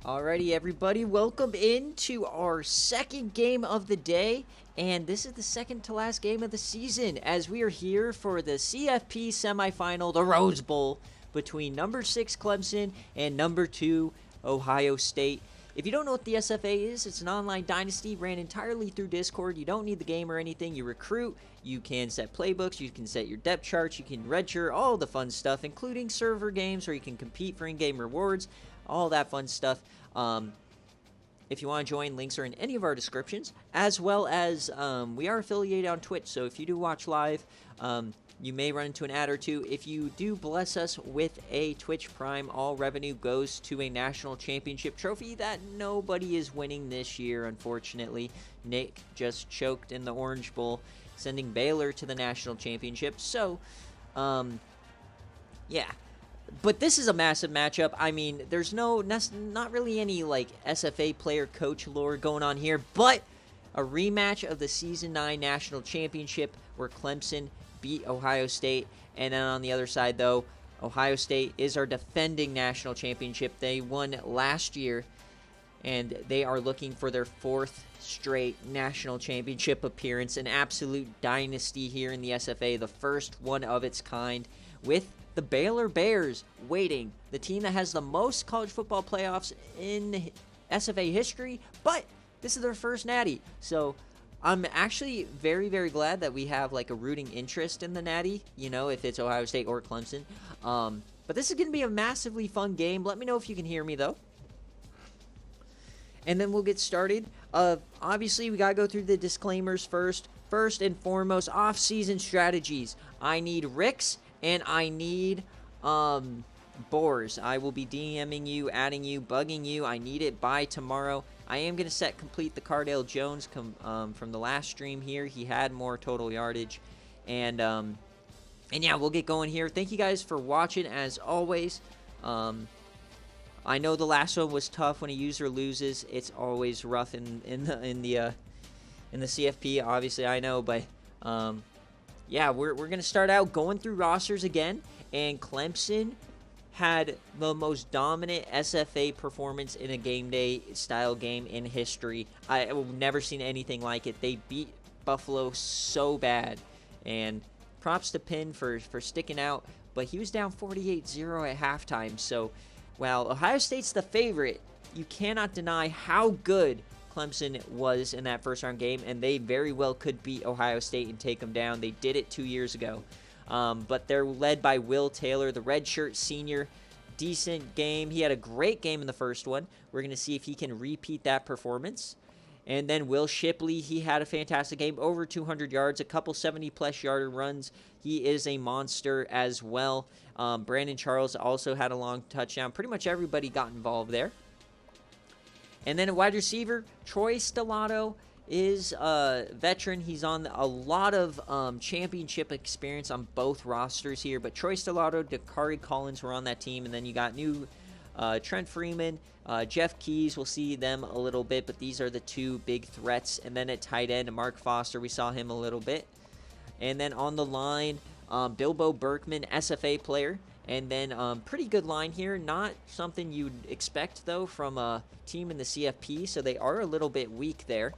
Alrighty, everybody, welcome into our second game of the day, and this is the second to last game of the season as we are here for the CFP Semifinal, the Rose Bowl, between number 6 Clemson and number 2 Ohio State. If you don't know what the SFA is, it's an online dynasty ran entirely through Discord. You don't need the game or anything. You recruit, you can set playbooks, you can set your depth charts, you can redshirt, all the fun stuff, including server games where you can compete for in-game rewards, all that fun stuff. If you want to join, links are in any of our descriptions, as well as we are affiliated on Twitch, so if you do watch live, you may run into an ad or two. If you do bless us with a Twitch Prime, all revenue goes to a national championship trophy that nobody is winning this year, unfortunately. Nick just choked in the Orange Bowl, sending Baylor to the national championship. So, yeah. But this is a massive matchup. I mean, there's not really any, like, SFA player-coach lore going on here, but a rematch of the Season 9 National Championship where Clemson beat Ohio State. And then on the other side, though, Ohio State is our defending national championship. They won last year, and they are looking for their 4th straight national championship appearance. An absolute dynasty here in the SFA, the first one of its kind, with the Baylor Bears waiting, the team that has the most college football playoffs in SFA history, but this is their first natty. So I'm actually very, very glad that we have like a rooting interest in the natty, you know, if it's Ohio State or Clemson. But this is going to be a massively fun game. Let me know if you can hear me, though. And then we'll get started. Obviously, we got to go through the disclaimers first. First and foremost, off-season strategies. I need Ricks and I need Boars. I will be DMing you, adding you, bugging you. I need it by tomorrow. I am going to set complete the Cardale Jones from the last stream here. He had more total yardage. And yeah, we'll get going here. Thank you guys for watching, as always. I know the last one was tough when a user loses. It's always rough in the CFP, obviously, I know. But, yeah, we're going to start out going through rosters again. And Clemson had the most dominant SFA performance in a game day style game in history. I've never seen anything like it. They beat Buffalo so bad, and props to Penn for sticking out, but he was down 48-0 at halftime. So while Ohio State's the favorite, you cannot deny how good Clemson was in that first round game, and they very well could beat Ohio State and take them down. They did it 2 years ago. But they're led by Will Taylor, the redshirt senior. Decent game. He had a great game in the first one. We're going to see if he can repeat that performance. And then Will Shipley, he had a fantastic game, over 200 yards, a couple 70-plus yarder runs. He is a monster as well. Brandon Charles also had a long touchdown. Pretty much everybody got involved there. And then a wide receiver, Troy Stellato, is a veteran. He's on a lot of championship experience on both rosters here. But Troy Stellato, Dakari Collins were on that team. And then you got new Trent Freeman, Jeff Keys. We'll see them a little bit. But these are the two big threats. And then at tight end, Mark Foster, we saw him a little bit. And then on the line, Bilbo Berkman, SFA player. And then pretty good line here. Not something you'd expect, though, from a team in the CFP. So they are a little bit weak there.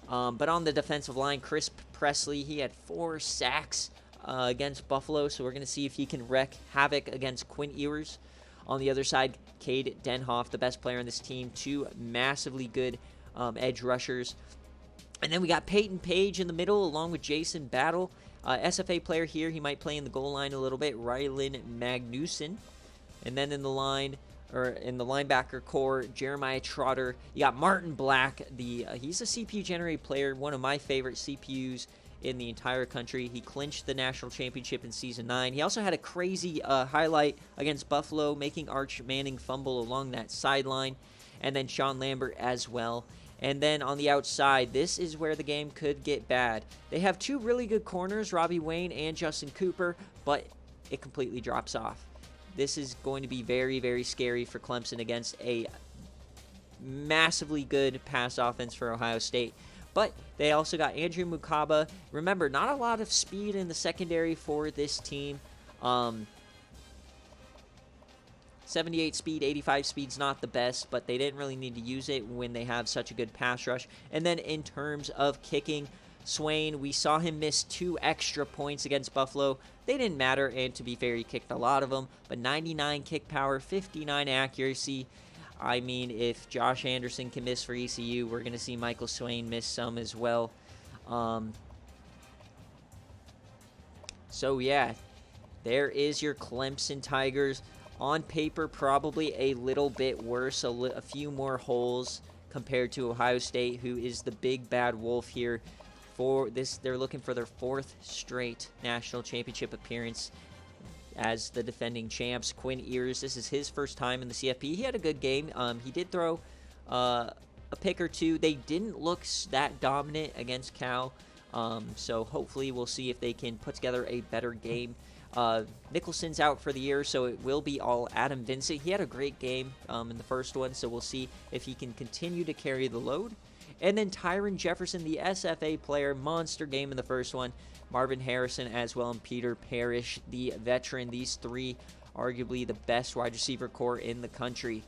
But on the defensive line, Chris Presley, he had 4 sacks against Buffalo, so we're going to see if he can wreak havoc against Quinn Ewers. On the other side, Cade Denhoff, the best player on this team, 2 massively good edge rushers. And then we got Peyton Page in the middle, along with Jason Battle. SFA player here, he might play in the goal line a little bit, Rylan Magnuson. And then in the line, or in the linebacker core, Jeremiah Trotter. You got Martin Black. He's a CPU-generated player, one of my favorite CPUs in the entire country. He clinched the national championship in Season 9. He also had a crazy highlight against Buffalo, making Arch Manning fumble along that sideline. And then Sean Lambert as well. And then on the outside, this is where the game could get bad. They have 2 really good corners, Robbie Wayne and Justin Cooper, but it completely drops off. This is going to be very, very scary for Clemson against a massively good pass offense for Ohio State. But they also got Andrew Mukaba. Remember, not a lot of speed in the secondary for this team. 78 speed, 85 speed's not the best, but they didn't really need to use it when they have such a good pass rush. And then in terms of kicking, Swain, we saw him miss 2 extra points against Buffalo. They didn't matter, and to be fair, he kicked a lot of them, but 99 kick power, 59 accuracy. I mean, if Josh Anderson can miss for ECU, we're going to see Michael Swain miss some as well. So, yeah, there is your Clemson Tigers. On paper, probably a little bit worse, a few more holes compared to Ohio State, who is the big bad wolf here. For this, they're looking for their 4th straight national championship appearance as the defending champs. Quinn Ewers, this is his first time in the CFP. He had a good game. He did throw a pick or two. They didn't look that dominant against Cal, so hopefully we'll see if they can put together a better game. Nicholson's out for the year, so it will be all Adam Vincent. He had a great game in the first one, so we'll see if he can continue to carry the load. And then Tyron Jefferson, the SFA player, monster game in the first one. Marvin Harrison as well, and Peter Parrish, the veteran. These 3 arguably the best wide receiver core in the country.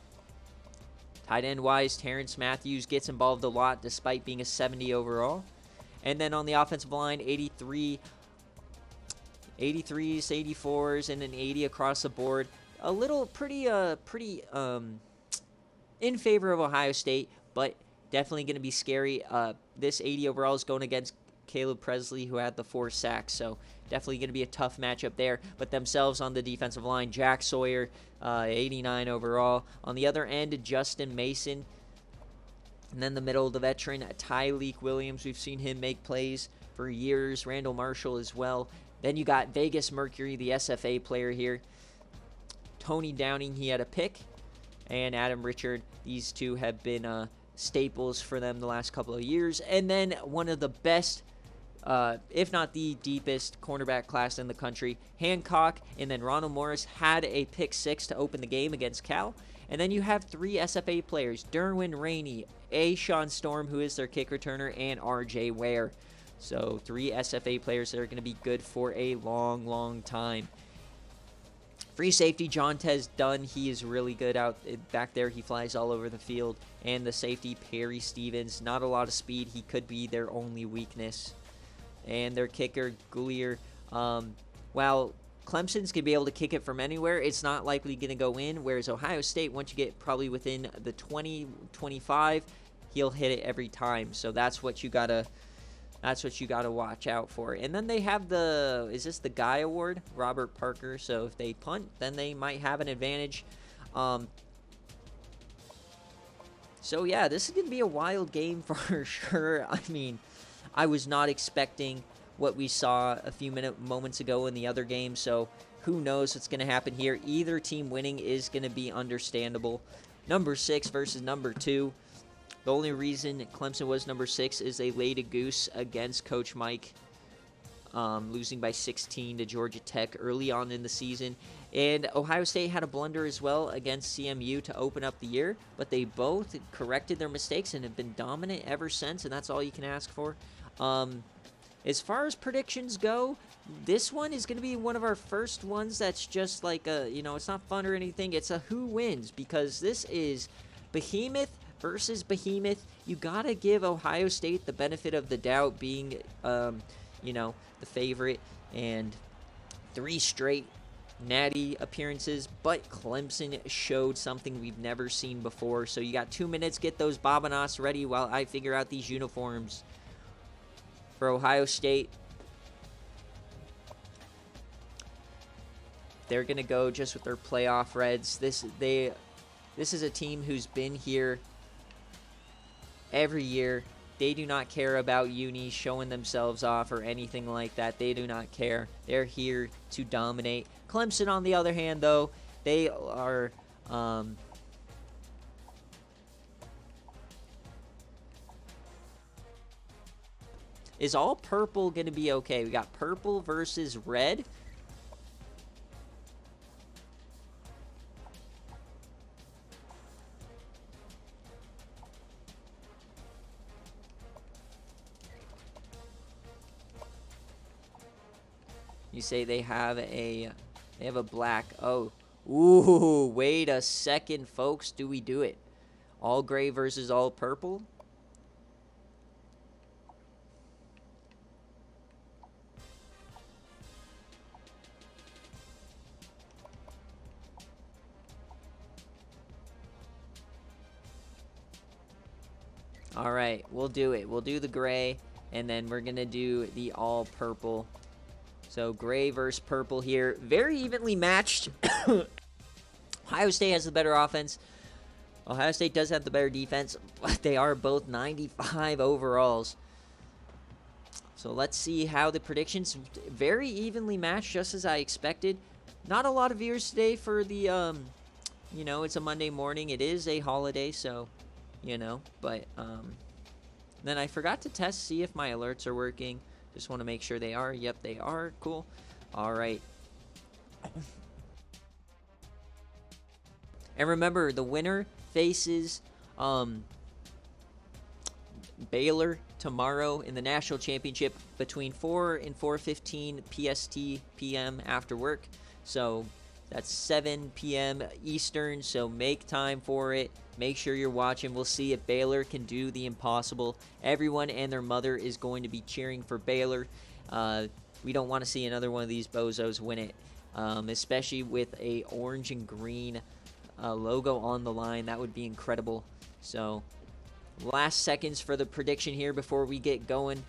Tight end wise, Terrence Matthews gets involved a lot despite being a 70 overall. And then on the offensive line, 83s, 84s, and an 80 across the board. A little pretty in favor of Ohio State, but definitely going to be scary. This 80 overall is going against Caleb Presley, who had the 4 sacks, so definitely going to be a tough matchup there. But themselves on the defensive line, Jack Sawyer, 89 overall. On the other end, Justin Mason. And then the middle, the veteran, Tyleek Williams. We've seen him make plays for years. Randall Marshall as well. Then you got Vegas Mercury, the SFA player here. Tony Downing, he had a pick. And Adam Richard. These 2 have been staples for them the last couple of years. And then one of the best, if not the deepest cornerback class in the country, Hancock, and then Ronald Morris had a pick 6 to open the game against Cal. And then you have 3 SFA players, Derwin Rainey, Sean Storm, who is their kick returner, and RJ Ware. So 3 SFA players that are going to be good for a long, long time. Free safety, Jontez Dunn. He is really good out back there. He flies all over the field. And the safety, Perry Stevens. Not a lot of speed. He could be their only weakness. And their kicker, Goulier. While Clemson's going to be able to kick it from anywhere, it's not likely going to go in. Whereas Ohio State, once you get probably within the 20, 25, he'll hit it every time. So that's what you got to... That's what you got to watch out for. And then they have the, is this the Guy Award? Robert Parker. So if they punt, then they might have an advantage. So yeah, this is going to be a wild game for sure. I mean, I was not expecting what we saw a few moments ago in the other game. So who knows what's going to happen here. Either team winning is going to be understandable. Number 6 versus number 2. The only reason Clemson was number 6 is they laid a goose against Coach Mike, losing by 16 to Georgia Tech early on in the season. And Ohio State had a blunder as well against CMU to open up the year, but they both corrected their mistakes and have been dominant ever since, and that's all you can ask for. As far as predictions go, this one is going to be one of our first ones that's just like a, it's not fun or anything. It's a who wins, because this is Behemoth versus Behemoth. You gotta give Ohio State the benefit of the doubt, being the favorite, and 3 straight natty appearances, but Clemson showed something we've never seen before. So you got 2 minutes, get those Bobanos ready while I figure out these uniforms for Ohio State. They're gonna go just with their playoff reds. This is a team who's been here every year. They do not care about unis showing themselves off or anything like that. They do not care. They're here to dominate. Clemson, on the other hand, though, they are is all purple going to be okay? We got purple versus red. You say they have a black. Oh, Ooh, wait a second, folks. Do we do it? All gray versus all purple? All right, we'll do it. We'll do the gray, and then we're going to do the all purple. So gray versus purple here. Very evenly matched. Ohio State has the better offense. Ohio State does have the better defense, but they are both 95 overalls. So let's see how the predictions, very evenly matched, just as I expected. Not a lot of viewers today for the, you know, it's a Monday morning. It is a holiday, so, you know, but then I forgot to test, see if my alerts are working. Just want to make sure they are. Yep, they are. Cool. All right. And remember, the winner faces Baylor tomorrow in the national championship between 4 and 4:15 PST PM after work. So that's 7 p.m. Eastern, so make time for it. Make sure you're watching. We'll see if Baylor can do the impossible. Everyone and their mother is going to be cheering for Baylor. We don't want to see another one of these bozos win it, especially with a orange and green logo on the line. That would be incredible. So last seconds for the prediction here before we get going.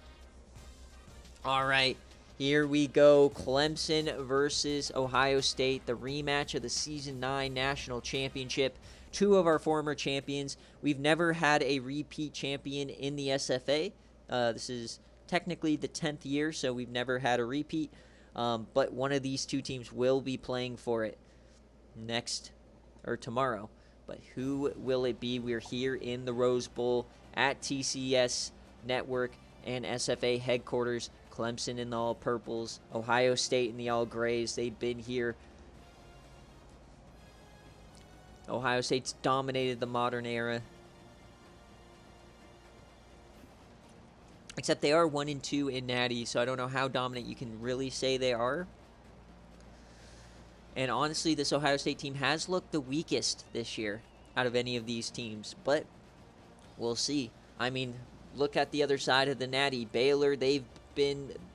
All right, here we go. Clemson versus Ohio State, the rematch of the Season 9 National Championship. Two of our former champions. We've never had a repeat champion in the SFA. This is technically the 10th year, so we've never had a repeat. But one of these two teams will be playing for it next or tomorrow. But who will it be? We're here in the Rose Bowl at TCS Network and SFA headquarters. Clemson in the all purples, Ohio State in the all grays. They've been here. Ohio State's dominated the modern era. Except they are 1-2 in Natty, so I don't know how dominant you can really say they are. And honestly, this Ohio State team has looked the weakest this year out of any of these teams. But we'll see. I mean, look at the other side of the Natty. Baylor, this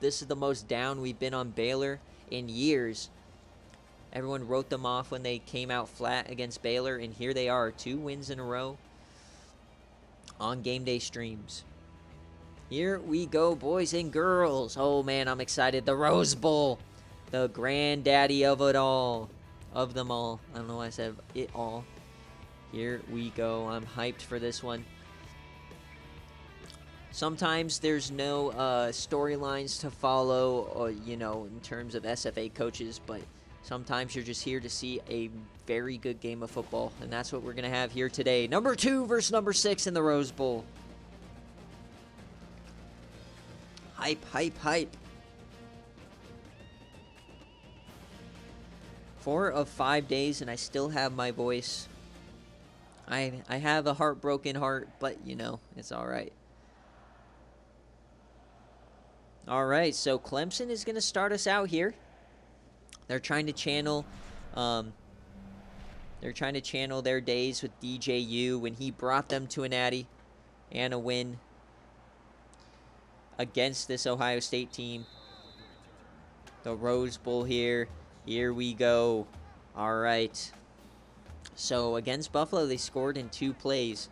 is the most down we've been on Baylor in years. Everyone wrote them off when they came out flat against Baylor, and here they are, 2 wins in a row on game day streams. Here we go, boys and girls. Oh, man, I'm excited. The Rose Bowl. The granddaddy of it all. Of them all. I don't know why I said it all. Here we go. I'm hyped for this one. Sometimes there's no storylines to follow, or, you know, in terms of SFA coaches, but sometimes you're just here to see a very good game of football, and that's what we're going to have here today. Number 2 versus number 6 in the Rose Bowl. Hype, hype, hype. 4 of 5 days, and I still have my voice. I have a heartbroken heart, but, you know, it's all right. All right, so Clemson is going to start us out here. They're trying to channel their days with DJU when he brought them to a natty and a win against this Ohio State team. The Rose Bowl here. Here we go. All right. So against Buffalo, they scored in 2 plays.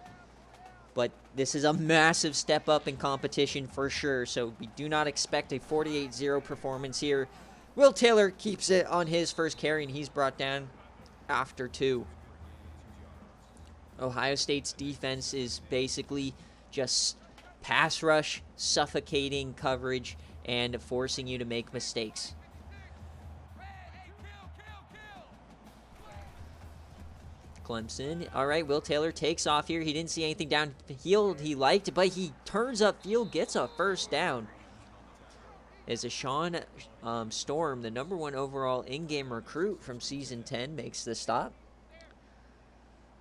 But this is a massive step up in competition for sure. So we do not expect a 48-0 performance here. Will Taylor keeps it on his first carry, and he's brought down after 2. Ohio State's defense is basically just pass rush, suffocating coverage, and forcing you to make mistakes. Clemson. All right, Will Taylor takes off here. He didn't see anything downfield he liked, but he turns upfield, gets a first down. As a Sean Storm, the number 1 overall in-game recruit from Season 10, makes the stop.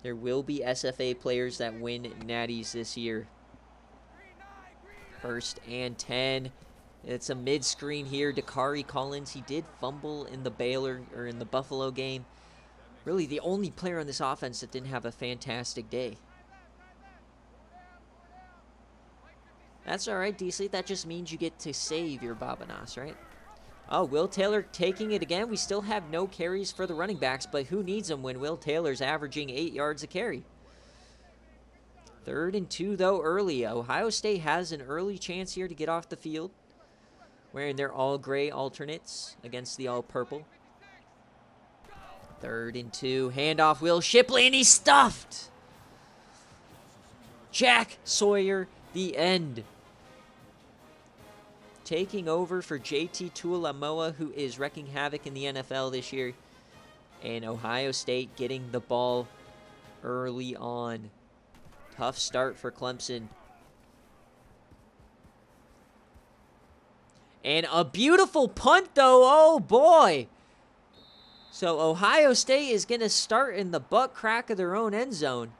There will be SFA players that win natties this year. 1st and 10. It's a mid-screen here. Dakari Collins, he did fumble in the Baylor or in the Buffalo game. really the only player on this offense that didn't have a fantastic day. That's all right, D-Sleep. That just means you get to save your Babanas, right? Oh, Will Taylor taking it again. We still have no carries for the running backs, but who needs them when Will Taylor's averaging 8 yards a carry? 3rd and 2, though, early. Ohio State has an early chance here to get off the field, wearing their all-gray alternates against the all-purple. 3rd and 2. Handoff, Will Shipley, and he's stuffed. Jack Sawyer, the end. Taking over for JT Tuilamoa, who is wrecking havoc in the NFL this year. And Ohio State getting the ball early on. Tough start for Clemson. And a beautiful punt, though. Oh, boy. So Ohio State is going to start in the butt crack of their own end zone.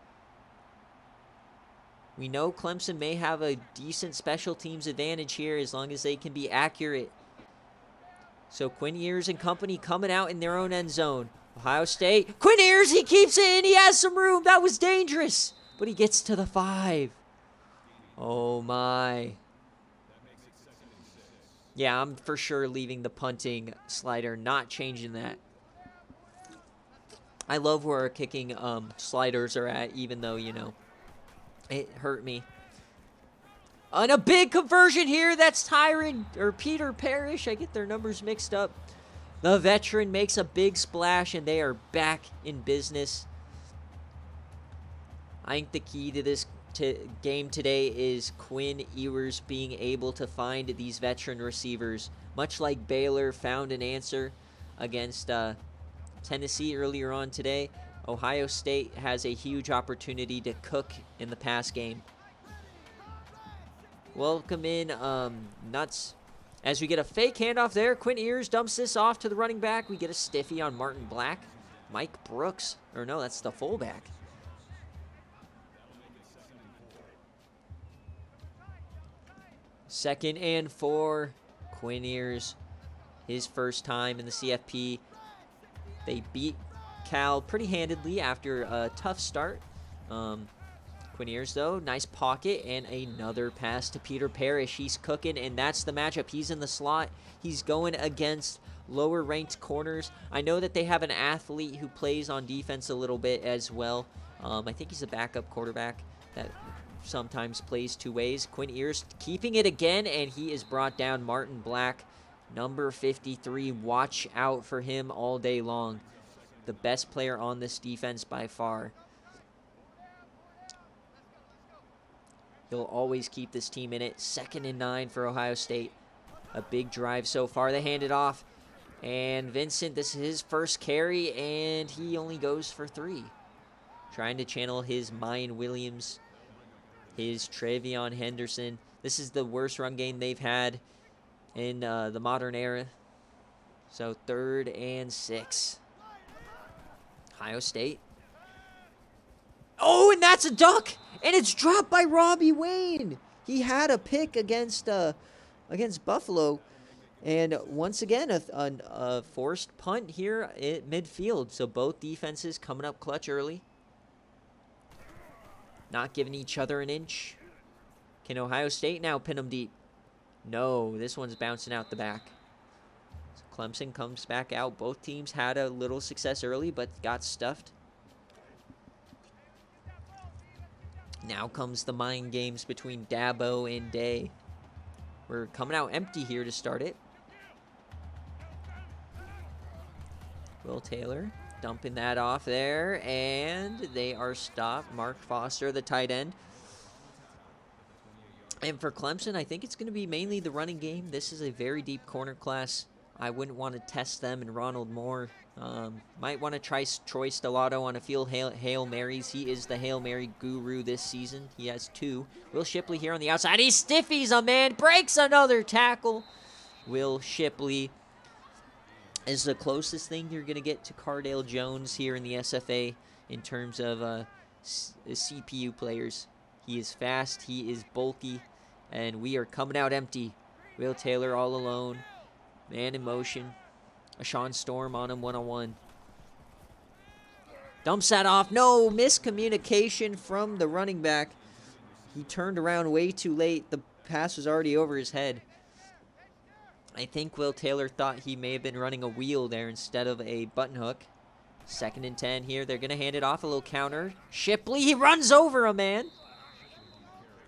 We know Clemson may have a decent special teams advantage here as long as they can be accurate. So Quinn Ewers and company coming out in their own end zone. Ohio State. Quinn Ewers, he keeps it in. He has some room. That was dangerous. But he gets to the 5. Oh, my. Yeah, I'm for sure leaving the punting slider, not changing that. I love where our kicking sliders are at, even though, you know, it hurt me. And a big conversion here. That's Peter Parrish. I get their numbers mixed up. The veteran makes a big splash, and they are back in business. I think the key to this game today is Quinn Ewers being able to find these veteran receivers. Much like Baylor found an answer against Tennessee earlier on today, Ohio State has a huge opportunity to cook in the pass game. Welcome in, Nuts. As we get a fake handoff there, Quinn Ewers dumps this off to the running back. We get a stiffy on Martin Black. Mike Brooks, or no, that's the fullback. Second and 4, Quinn Ewers, his first time in the CFP. They beat Cal pretty handedly after a tough start. Quinn Ewers, though, nice pocket, and another pass to Peter Parrish. He's cooking, and that's the matchup. He's in the slot. He's going against lower-ranked corners. I know that they have an athlete who plays on defense a little bit as well. I think he's a backup quarterback that sometimes plays two ways. Quinn Ewers keeping it again, and he is brought down. Martin Black, number 53. Watch out for him all day long. The best player on this defense by far. He'll always keep this team in it. 2nd and 9 for Ohio State. A big drive so far. They hand it off. And Vincent, this is his first carry, and he only goes for 3. Trying to channel his Mayan Williams, his Travion Henderson. This is the worst run game they've had in the modern era. So 3rd and 6. Ohio State. Oh, and that's a duck! And it's dropped by Robbie Wayne. He had a pick against Buffalo. And once again, a forced punt here at midfield. So both defenses coming up clutch early. Not giving each other an inch. Can Ohio State now pin them deep? No, this one's bouncing out the back. So Clemson comes back out. Both teams had a little success early, but got stuffed. Now comes the mind games between Dabo and Day. We're coming out empty here to start it. Will Taylor dumping that off there, and they are stopped. Mark Foster, the tight end. And for Clemson, I think it's going to be mainly the running game. This is a very deep corner class. I wouldn't want to test them and Ronald Moore. Might want to try Troy Stellato on a few Hail Marys. He is the Hail Mary guru this season. He has 2. Will Shipley here on the outside. He stiffies a man. Breaks another tackle. Will Shipley is the closest thing you're going to get to Cardale Jones here in the SFA in terms of CPU players. He is fast. He is bulky. And we are coming out empty. Will Taylor all alone. Man in motion. A Sean Storm on him one-on-one. Dumps that off. No, miscommunication from the running back. He turned around way too late. The pass was already over his head. I think Will Taylor thought he may have been running a wheel there instead of a button hook. 2nd and 10 here. They're going to hand it off. A little counter. Shipley, he runs over a man.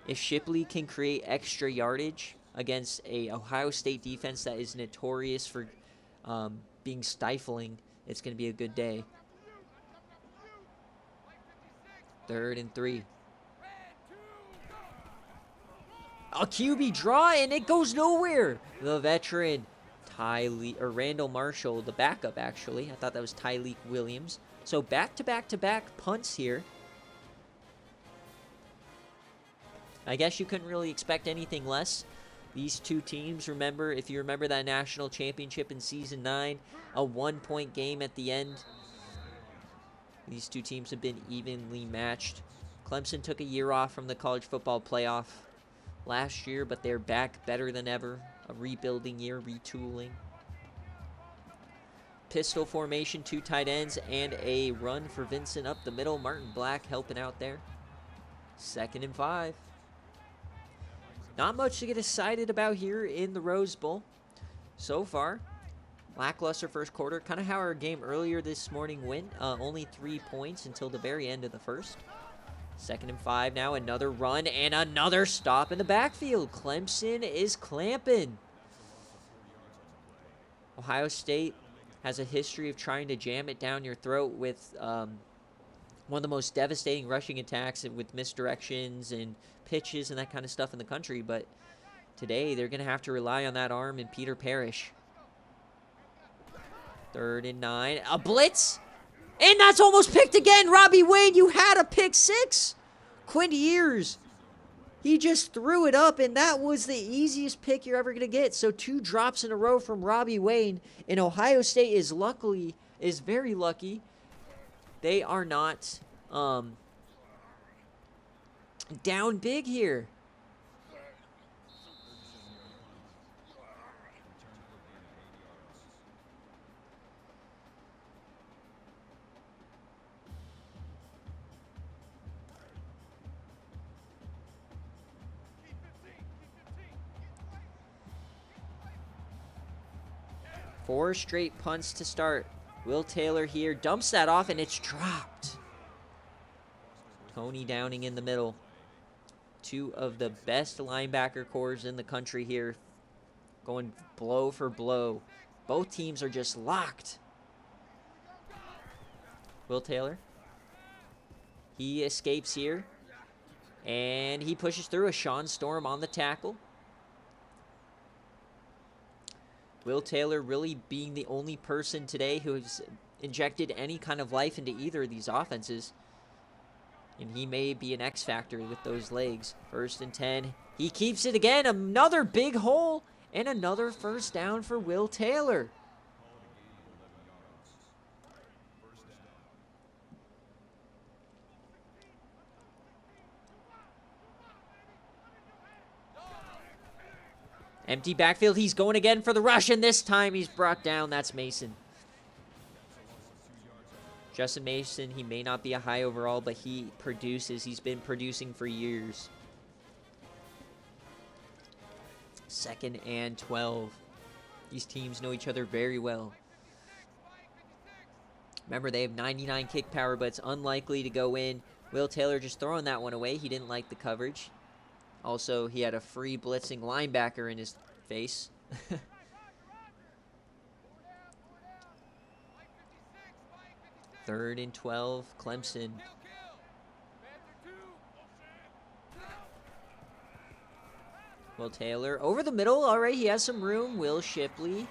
If Shipley can create extra yardage against a Ohio State defense that is notorious for being stifling, it's going to be a good day. 3rd and 3. A QB draw, and it goes nowhere. The veteran, Randall Marshall, the backup, actually. I thought that was Tyleek Williams. So back-to-back-to-back punts here. I guess you couldn't really expect anything less. These two teams, remember, if you remember that national championship in Season 9, a 1-point game at the end. These two teams have been evenly matched. Clemson took a year off from the college football playoff last year, but they're back better than ever. A rebuilding year, retooling. Pistol formation, 2 tight ends, and a run for Vincent up the middle. Martin Black helping out there. 2nd and 5. Not much to get excited about here in the Rose Bowl so far. Lackluster first quarter, kind of how our game earlier this morning went. Only 3 points until the very end of the first. 2nd and 5 now, another run and another stop in the backfield. Clemson is clamping. Ohio State has a history of trying to jam it down your throat with one of the most devastating rushing attacks with misdirections and pitches and that kind of stuff in the country. But today they're going to have to rely on that arm and Peter Parrish. 3rd and 9. A blitz. And that's almost picked again. Robbie Wayne, you had a pick 6. Quinn Ewers, he just threw it up, and that was the easiest pick you're ever going to get. So 2 drops in a row from Robbie Wayne, and Ohio State is very lucky. They are not down big here. Four straight punts to start. Will Taylor here dumps that off, and it's dropped. Tony Downing in the middle. 2 of the best linebacker cores in the country here, going blow for blow. Both teams are just locked. Will Taylor. He escapes here, and he pushes through. A Sean Storm on the tackle. Will Taylor really being the only person today who has injected any kind of life into either of these offenses. And he may be an X factor with those legs. 1st and 10. He keeps it again. Another big hole. And another first down for Will Taylor. Empty backfield. He's going again for the rush, and this time he's brought down. That's Mason. Justin Mason, he may not be a high overall, but he produces. He's been producing for years. 2nd and 12. These teams know each other very well. Remember, they have 99 kick power, but it's unlikely to go in. Will Taylor just throwing that one away. He didn't like the coverage. Also, he had a free blitzing linebacker in his face. 3rd and 12, Clemson. Will Taylor over the middle. All right, he has some room. Will Shipley.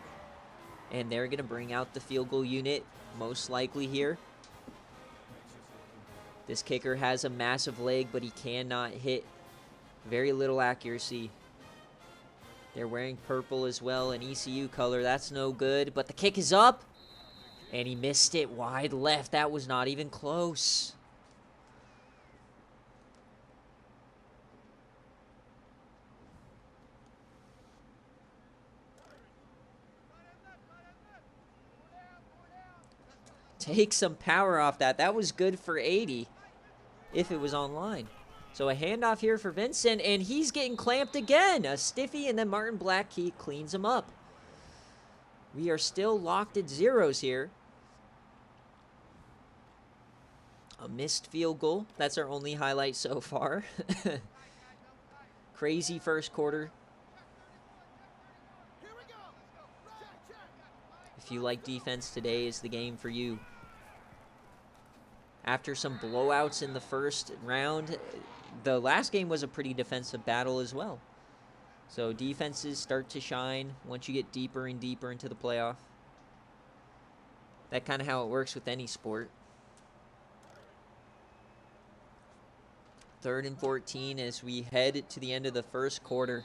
And they're going to bring out the field goal unit, most likely here. This kicker has a massive leg, but he cannot hit. Very little accuracy. They're wearing purple as well, an ECU color. That's no good, but the kick is up. And he missed it wide left. That was not even close. take some power off that. That was good for 80 if it was online. So a handoff here for Vincent, and he's getting clamped again. A stiffy, and then Martin Blackkey cleans him up. We are still locked at zeros here. A missed field goal. That's our only highlight so far. Crazy first quarter. If you like defense, today is the game for you. After some blowouts in the first round, the last game was a pretty defensive battle as well. So defenses start to shine once you get deeper and deeper into the playoff. That's kind of how it works with any sport. 3rd and 14 as we head to the end of the first quarter.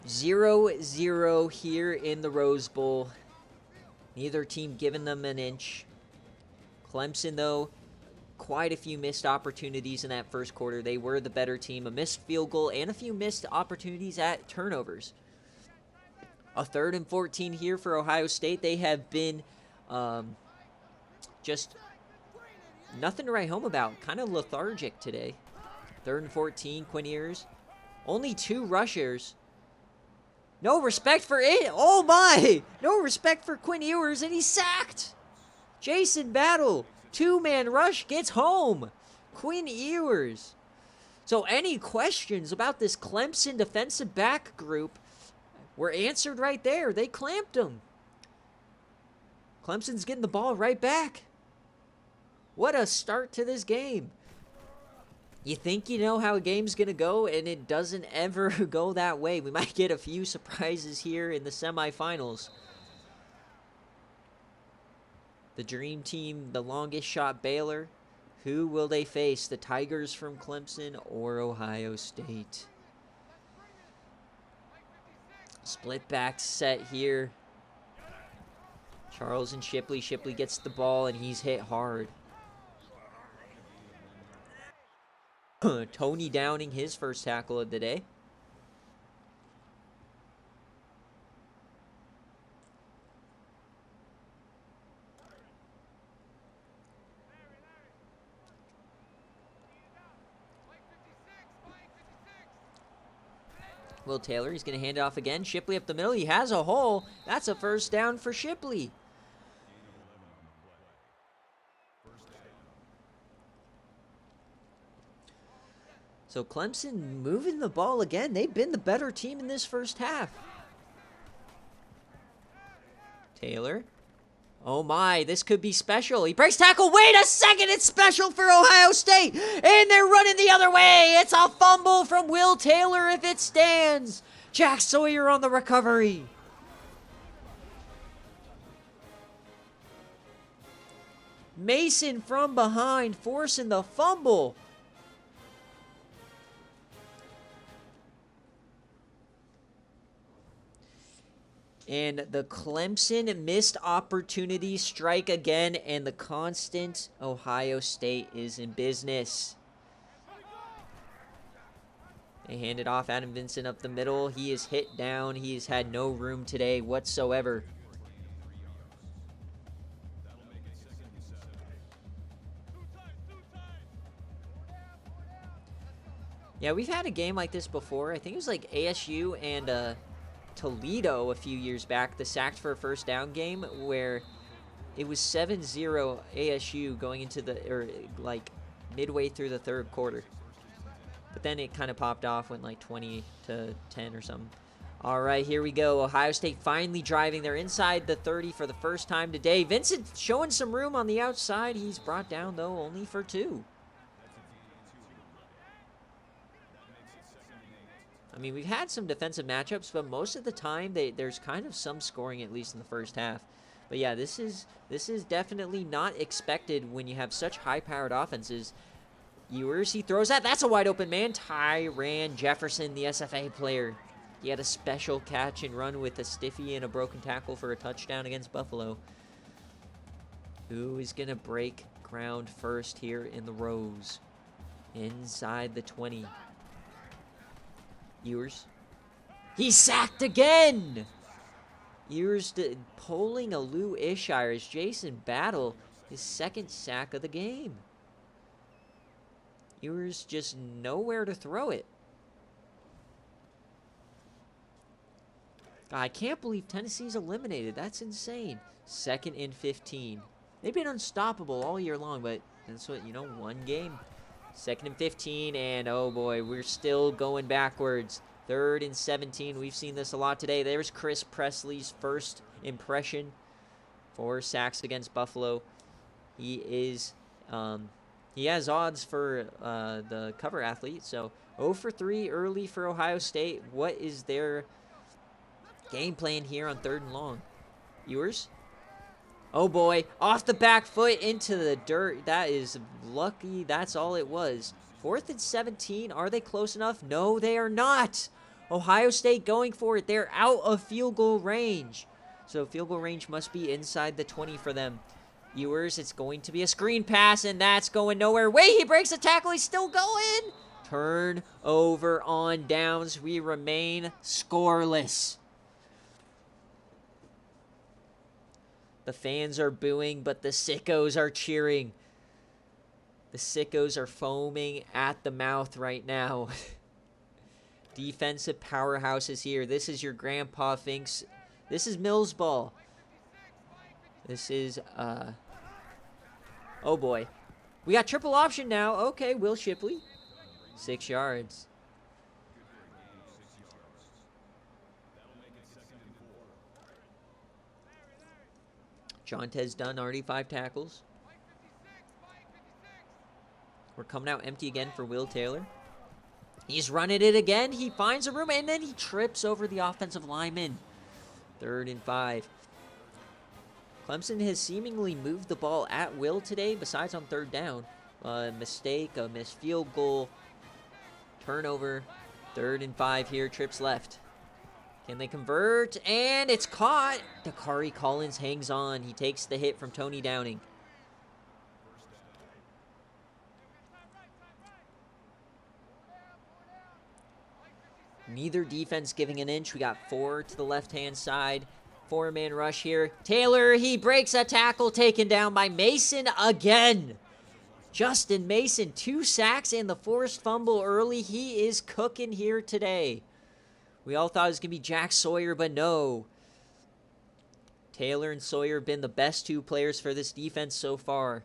0-0 here in the Rose Bowl. Neither team giving them an inch. Clemson, though, quite a few missed opportunities in that first quarter. They were the better team. A missed field goal and a few missed opportunities at turnovers. A 3rd and 14 here for Ohio State. They have been just nothing to write home about. Kind of lethargic today. 3rd and 14, Quinn Ewers. Only 2 rushers. No respect for it. Oh my! No respect for Quinn Ewers, and he's sacked. Jason Battle, 2-man rush, gets home. Quinn Ewers. So any questions about this Clemson defensive back group were answered right there. They clamped him. Clemson's getting the ball right back. What a start to this game. You think you know how a game's going to go, and it doesn't ever go that way. We might get a few surprises here in the semifinals. The dream team, the longest shot Baylor. Who will they face? The Tigers from Clemson or Ohio State? Split back set here. Charles and Shipley. Shipley gets the ball, and he's hit hard. Tony Downing, his first tackle of the day. Will Taylor, he's going to hand it off again. Shipley up the middle. He has a hole. That's a first down for Shipley. So Clemson moving the ball again. They've been the better team in this first half. Taylor. Oh my, this could be special. He breaks tackle. Wait a second, it's special for Ohio State. And they're running the other way. It's a fumble from Will Taylor if it stands. Jack Sawyer on the recovery. Mason from behind forcing the fumble. And the Clemson missed opportunity strike again, and the constant Ohio State is in business. They hand it off. Adam Vincent up the middle. He is hit down. He has had no room today whatsoever. Yeah, we've had a game like this before. I think it was like ASU and Toledo a few years back, the sacked for a first down game where it was 7-0 ASU going into like midway through the third quarter. But then it kind of popped off, went like 20-10 or something. All right, here we go. Ohio State finally driving. They're inside the 30 for the first time today. Vincent showing some room on the outside. He's brought down, though, only for 2. I mean, we've had some defensive matchups, but most of the time there's kind of some scoring, at least in the first half. But yeah, this is definitely not expected when you have such high-powered offenses. Ewers, he throws that. That's a wide-open man. Tyran Jefferson, the SFA player. He had a special catch and run with a stiffy and a broken tackle for a touchdown against Buffalo. Who is going to break ground first here in the Rose? Inside the 20. Ewers. He's sacked again. Ewers pulling a Lou Ishire as Jason Battle his second sack of the game. Ewers just nowhere to throw it. I can't believe Tennessee's eliminated. That's insane. 2nd and 15. They've been unstoppable all year long, but that's what, one game. 2nd and 15, and oh boy, we're still going backwards. 3rd and 17. We've seen this a lot today. There's Chris Presley's first impression. 4 sacks against Buffalo. He has odds for the cover athlete. So 0 for 3 early for Ohio State. What is their game plan here on 3rd and long? Ewers. Oh boy, off the back foot into the dirt. That is lucky. That's all it was. 4th and 17. Are they close enough? No, they are not. Ohio State going for it. They're out of field goal range. So field goal range must be inside the 20 for them. Ewers, it's going to be a screen pass, and that's going nowhere. Wait, he breaks a tackle. He's still going. Turnover on downs. We remain scoreless. The fans are booing, but the sickos are cheering. The sickos are foaming at the mouth right now. Defensive powerhouses here. This is your Grandpa Finks. This is Mills ball. This is, oh boy. We got triple option now. Okay, Will Shipley. 6 yards. Jontez Dunn already 5 tackles. We're coming out empty again for Will Taylor. He's running it again. He finds a room, and then he trips over the offensive lineman. 3rd and 5. Clemson has seemingly moved the ball at will today, besides on 3rd down. A mistake, a missed field goal, turnover. 3rd and 5 here, trips left. Can they convert? And it's caught. Dakari Collins hangs on. He takes the hit from Tony Downing. Neither defense giving an inch. We got 4 to the left-hand side. 4-man rush here. Taylor, he breaks a tackle taken down by Mason again. Justin Mason, 2 sacks and the forced fumble early. He is cooking here today. We all thought it was going to be Jack Sawyer, but no. Taylor and Sawyer have been the best 2 players for this defense so far.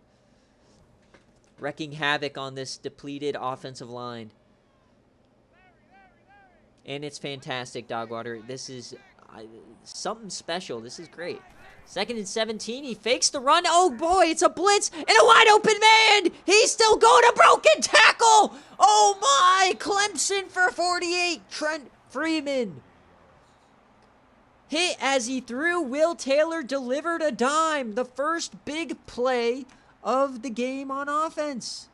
Wrecking havoc on this depleted offensive line. And it's fantastic, Dogwater. This is something special. This is great. 2nd and 17. He fakes the run. Oh, boy, it's a blitz and a wide open man. He's still going. A broken tackle. Oh, my. Clemson for 48. Trent Freeman. Hit as he threw. Will Taylor delivered a dime. The first big play of the game on offense.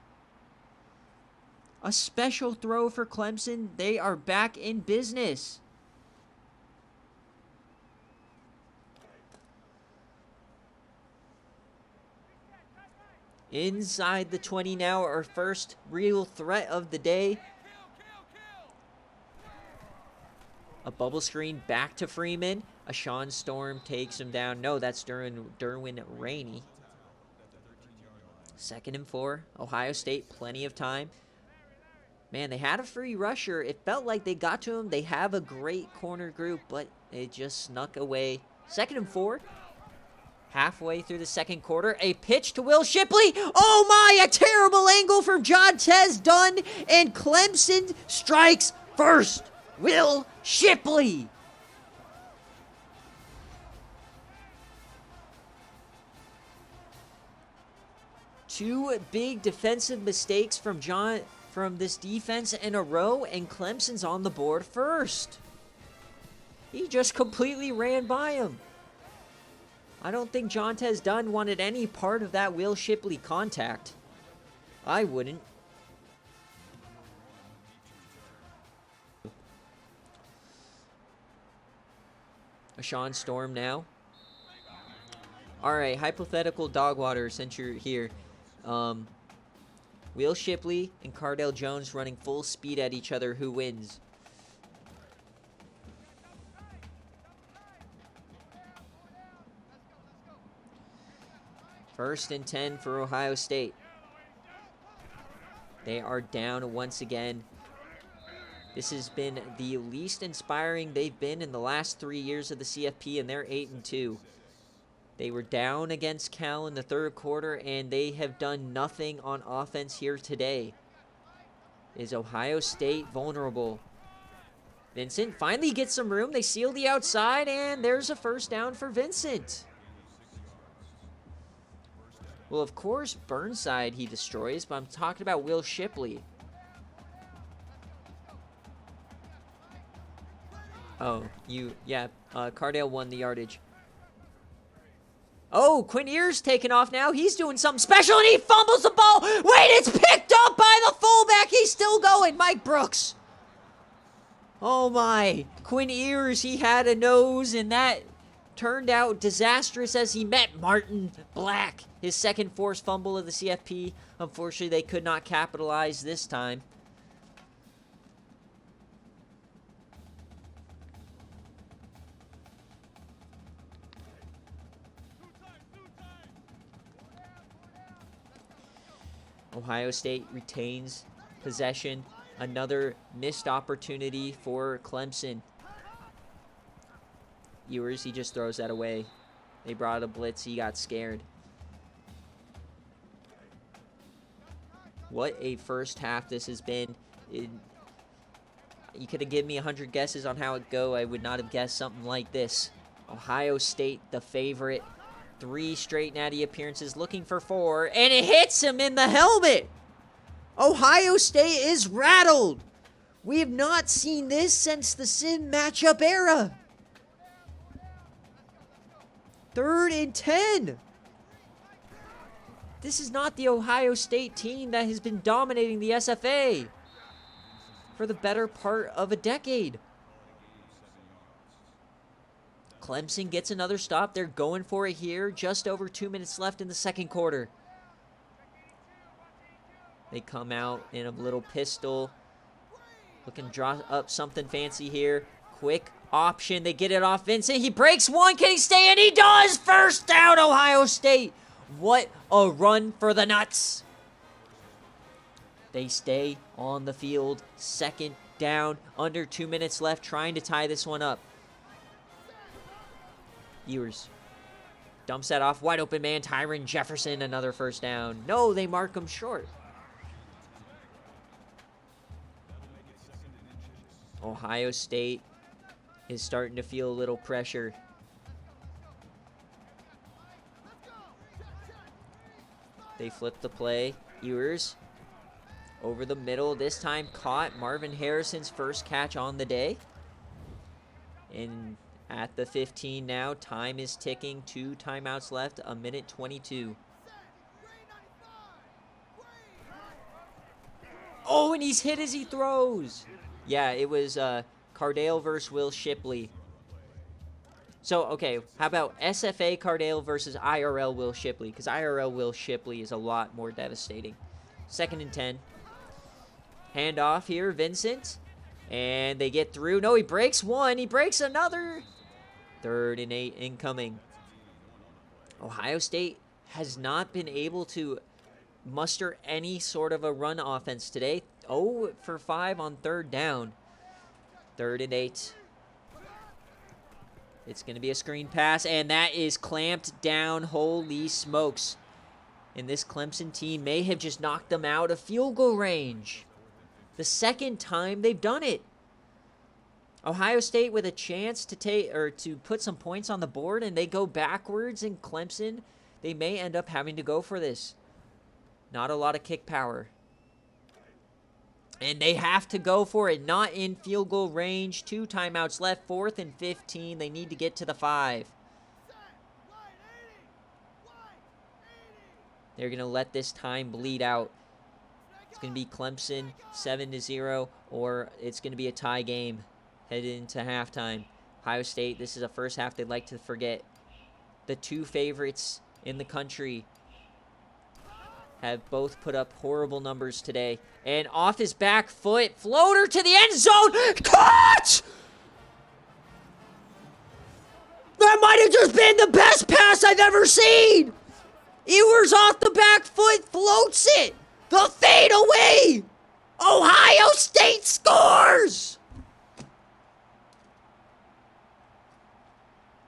A special throw for Clemson. They are back in business. Inside the 20 now, our first real threat of the day. A bubble screen back to Freeman. A Sean Storm takes him down. No, that's Derwin Rainey. 2nd and 4. Ohio State, plenty of time. Man, they had a free rusher. It felt like they got to him. They have a great corner group, but it just snuck away. 2nd and 4. Halfway through the 2nd quarter, a pitch to Will Shipley. Oh my, a terrible angle from Jontez Dunn, and Clemson strikes first. Will Shipley. Two big defensive mistakes from this defense in a row, and Clemson's on the board first. He just completely ran by him. I don't think Jontez Dunn wanted any part of that Will Shipley contact. I wouldn't. A Sean Storm now. Alright, hypothetical Dogwater, since you're here. Will Shipley and Cardell Jones running full speed at each other. Who wins? First and 10 for Ohio State. They are down once again. This has been the least inspiring they've been in the last 3 years of the CFP, and they're 8-2. They were down against Cal in the third quarter, and they have done nothing on offense here today. Is Ohio State vulnerable? Vincent finally gets some room. They seal the outside, and there's a first down for Vincent. Well, of course, Burnside he destroys, but I'm talking about Will Shipley. Oh, Cardale won the yardage. Oh, Quinn Ears taking off now. He's doing something special, and he fumbles the ball. Wait, it's picked up by the fullback. He's still going. Mike Brooks. Oh, my. Quinn Ears, he had a nose, and that turned out disastrous as he met Martin Black. His second forced fumble of the CFP. Unfortunately, they could not capitalize this time. Ohio State retains possession. Another missed opportunity for Clemson. Ewers, he just throws that away. They brought a blitz. He got scared. What a first half this has been. You could have given me 100 guesses on how it go. I would not have guessed something like this. Ohio State, the favorite. 3 straight natty appearances, looking for 4, and it hits him in the helmet. Ohio State is rattled. We have not seen this since the Sim matchup era. 3rd and 10. This is not the Ohio State team that has been dominating the SFA for the better part of a decade. Clemson gets another stop. They're going for it here. Just over 2 minutes left in the second quarter. They come out in a little pistol. Looking to draw up something fancy here. Quick option. They get it off Vincent. He breaks one. Can he stay in? He does. First down, Ohio State. What a run for the Nuts. They stay on the field. Second down. Under 2 minutes left. Trying to tie this one up. Ewers dumps that off. Wide open man. Tyron Jefferson. Another first down. No, they mark him short. Ohio State is starting to feel a little pressure. They flip the play. Ewers over the middle. This time caught. Marvin Harrison's first catch on the day. And at the 15 now, time is ticking. 2 timeouts left, 1:22. Oh, and he's hit as he throws. Yeah, it was Cardale versus Will Shipley. So, okay, how about SFA Cardale versus IRL Will Shipley? Because IRL Will Shipley is a lot more devastating. 2nd and 10. Handoff here, Vincent. And they get through. No, he breaks one. He breaks another. 3rd and 8 incoming. Ohio State has not been able to muster any sort of a run offense today. 0 for 5 on 3rd down. 3rd and 8. It's going to be a screen pass, and that is clamped down. Holy smokes. And this Clemson team may have just knocked them out of field goal range. The second time they've done it. Ohio State with a chance to put some points on the board, and they go backwards, and Clemson, they may end up having to go for this. Not a lot of kick power. And they have to go for it. Not in field goal range. 2 timeouts left. 4th and 15. They need to get to the 5. They're going to let this time bleed out. It's going to be Clemson 7-0, or it's going to be a tie game headed into halftime. Ohio State, this is a first half they'd like to forget. The 2 favorites in the country have both put up horrible numbers today. And off his back foot, floater to the end zone. Caught! That might have just been the best pass I've ever seen. Ewers off the back foot, floats it. The fadeaway. Ohio State scores.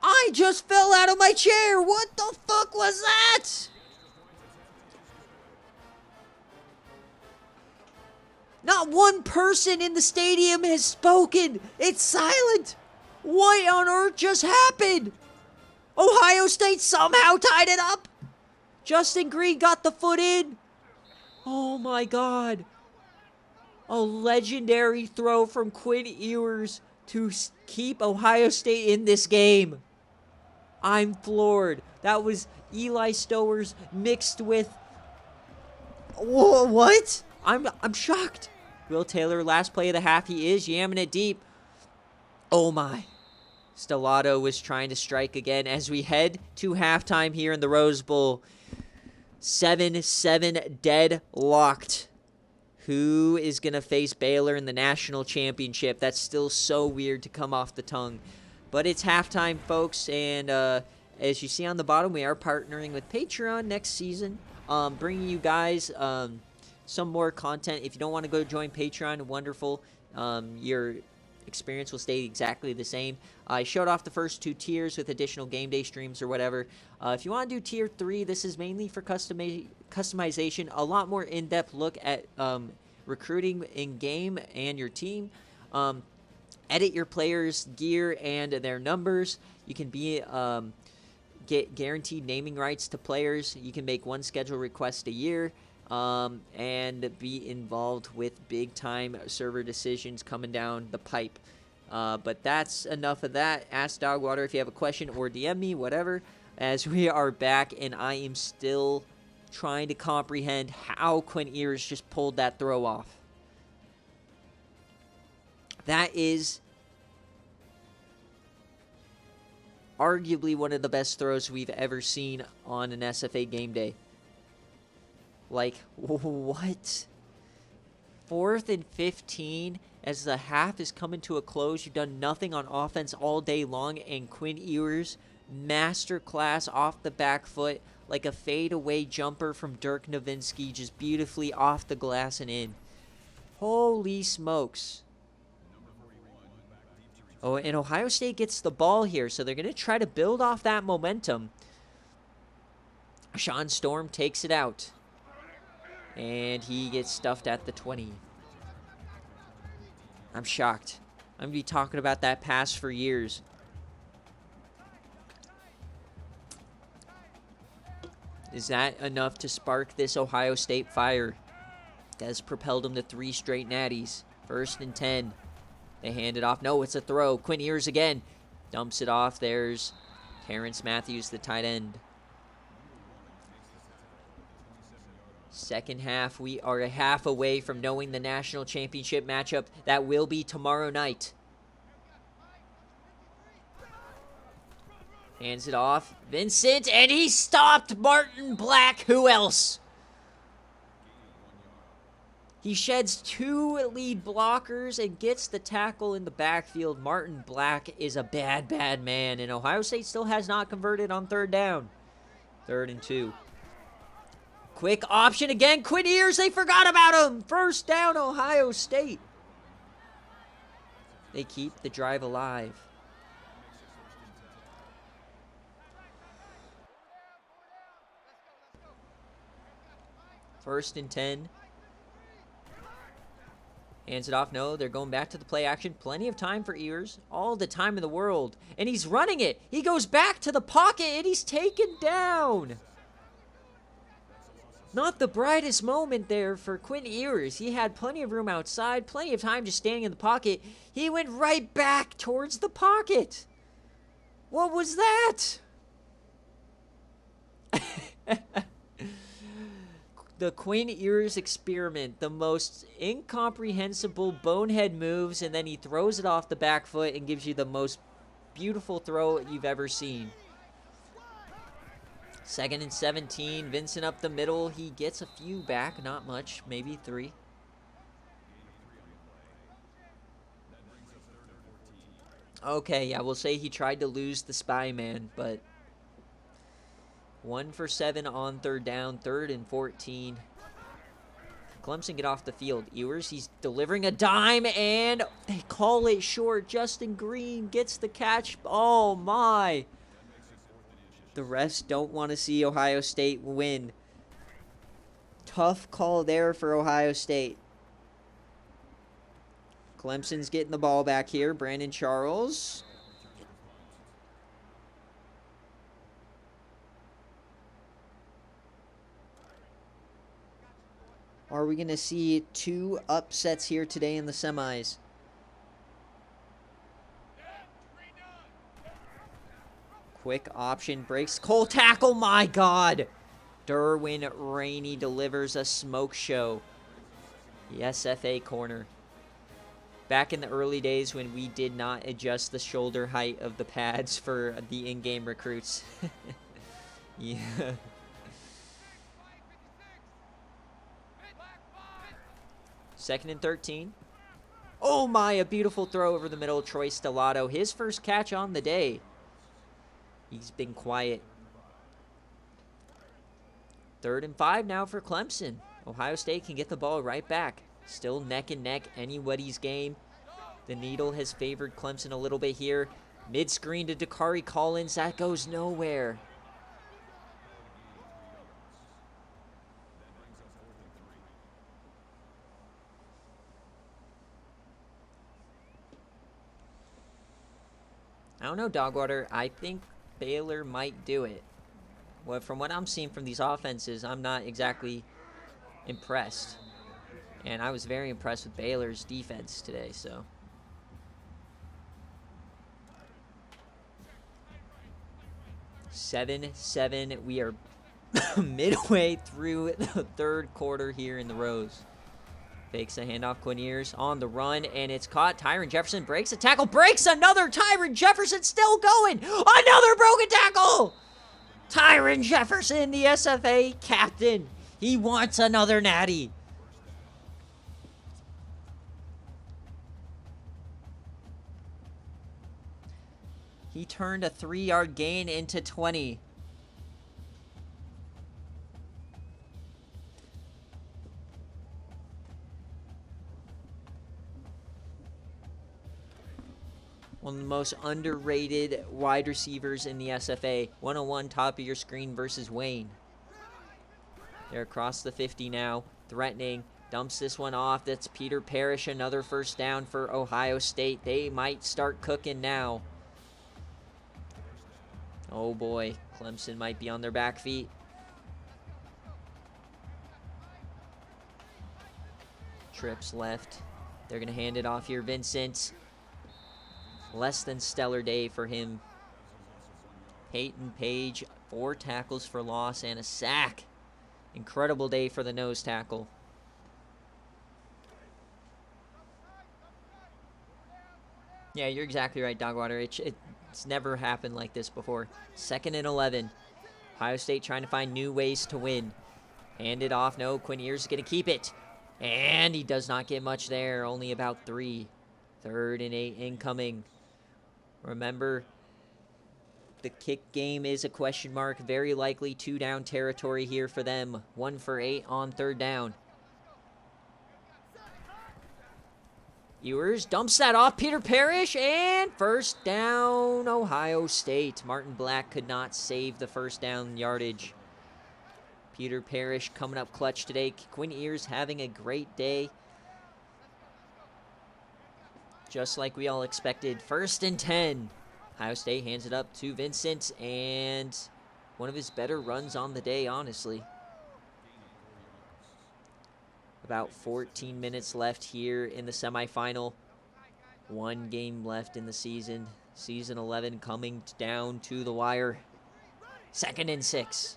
I just fell out of my chair. What the fuck was that? Not one person in the stadium has spoken. It's silent. What on earth just happened? Ohio State somehow tied it up. Justin Green got the foot in. Oh my God. A legendary throw from Quinn Ewers to keep Ohio State in this game. I'm floored. That was Eli Stowers mixed with... Whoa, what? I'm shocked. Will Taylor, last play of the half. He is yamming it deep. Oh my. Stellato was trying to strike again as we head to halftime here in the Rose Bowl. 7-7 deadlocked. Who is going to face Baylor in the national championship? That's still so weird to come off the tongue. But it's halftime, folks, and as you see on the bottom, we are partnering with Patreon next season, bringing you guys some more content. If you don't want to go join Patreon, wonderful. Your experience will stay exactly the same. I showed off the first 2 tiers with additional game day streams or whatever. If you want to do tier 3, this is mainly for customization, a lot more in-depth look at recruiting in-game and your team. Edit your players' gear and their numbers. You can get guaranteed naming rights to players. You can make 1 schedule request a year. And be involved with big-time server decisions coming down the pipe. But that's enough of that. Ask Dogwater if you have a question or DM me, whatever, as we are back, and I am still trying to comprehend how Quinn Ewers just pulled that throw off. That is arguably one of the best throws we've ever seen on an SFA game day. Like, what? 4th and 15 as the half is coming to a close. You've done nothing on offense all day long, and Quinn Ewers, masterclass off the back foot, like a fadeaway jumper from Dirk Nowitzki, just beautifully off the glass and in. Holy smokes. Oh, and Ohio State gets the ball here, so they're going to try to build off that momentum. Sean Storm takes it out. And he gets stuffed at the 20. I'm shocked. I'm going to be talking about that pass for years. Is that enough to spark this Ohio State fire? That's propelled them to 3 straight natties. 1st and 10. They hand it off. No, it's a throw. Quinn Ewers again. Dumps it off. There's Terrence Matthews, the tight end. Second half, we are a half away from knowing the national championship matchup. That will be tomorrow night. Hands it off. Vincent, and he stopped Martin Black. Who else? He sheds 2 lead blockers and gets the tackle in the backfield. Martin Black is a bad, bad man, and Ohio State still has not converted on 3rd down. 3rd and 2. Quick option again. Quinn Ewers, they forgot about him. 1st down, Ohio State. They keep the drive alive. First and 10. Hands it off. No, they're going back to the play action. Plenty of time for Ewers. All the time in the world. And he's running it. He goes back to the pocket, and he's taken down. Not the brightest moment there for Quinn Ewers. He had plenty of room outside, plenty of time just standing in the pocket. He went right back towards the pocket. What was that? The Quinn Ewers experiment, the most incomprehensible bonehead moves, and then he throws it off the back foot and gives you the most beautiful throw you've ever seen. 2nd and 17, Vincent up the middle. He gets a few back, not much, maybe 3. Okay, yeah, we'll say he tried to lose the spy man, but 1 for 7 on third down, 3rd and 14. Clemson get off the field. Ewers, he's delivering a dime, and they call it short. Justin Green gets the catch. Oh, my. The refs don't want to see Ohio State win. Tough call there for Ohio State. Clemson's getting the ball back here. Brandon Charles. Are we going to see 2 upsets here today in the semis? Quick option breaks. Cole tackle, my God. Derwin Rainey delivers a smoke show. The SFA corner. Back in the early days when we did not adjust the shoulder height of the pads for the in-game recruits. Yeah. Second and 13. Oh my, a beautiful throw over the middle. Troy Stellato, his first catch on the day. He's been quiet. 3rd and 5 now for Clemson. Ohio State can get the ball right back. Still neck and neck, anybody's game. The needle has favored Clemson a little bit here. Mid-screen to Dakari Collins. That goes nowhere. I don't know, Dogwater. I think Baylor might do it. Well, from what I'm seeing from these offenses, I'm not exactly impressed. And I was very impressed with Baylor's defense today, so. Seven. We are midway through the 3rd quarter here in the Rose. Fakes a handoff, Quineers on the run, and it's caught. Tyron Jefferson breaks a tackle, breaks another. Tyron Jefferson still going. Another broken tackle. Tyron Jefferson, the SFA captain. He wants another natty. He turned a 3-yard gain into 20. One of the most underrated wide receivers in the SFA. 101 top of your screen versus Wayne. They're across the 50 now. Threatening. Dumps this one off. That's Peter Parrish. Another first down for Ohio State. They might start cooking now. Oh boy. Clemson might be on their back feet. Trips left. They're going to hand it off here. Vincent. Less than stellar day for him. Peyton Page, 4 tackles for loss and a sack. Incredible day for the nose tackle. Yeah, you're exactly right, Dogwater. It's never happened like this before. 2nd and 11. Ohio State trying to find new ways to win. Hand it off. No, Quineers is going to keep it. And he does not get much there. Only about 3. 3rd and 8 incoming. Remember, the kick game is a question mark. Very likely 2-down territory here for them. 1 for 8 on 3rd down. Ewers dumps that off. Peter Parrish, and first down, Ohio State. Martin Black could not save the first down yardage. Peter Parrish coming up clutch today. Quinn Ewers having a great day. Just like we all expected. 1st and 10. Ohio State hands it up to Vincent, and one of his better runs on the day, honestly. About 14 minutes left here in the semifinal. 1 game left in the season. Season 11 coming down to the wire. 2nd and 6.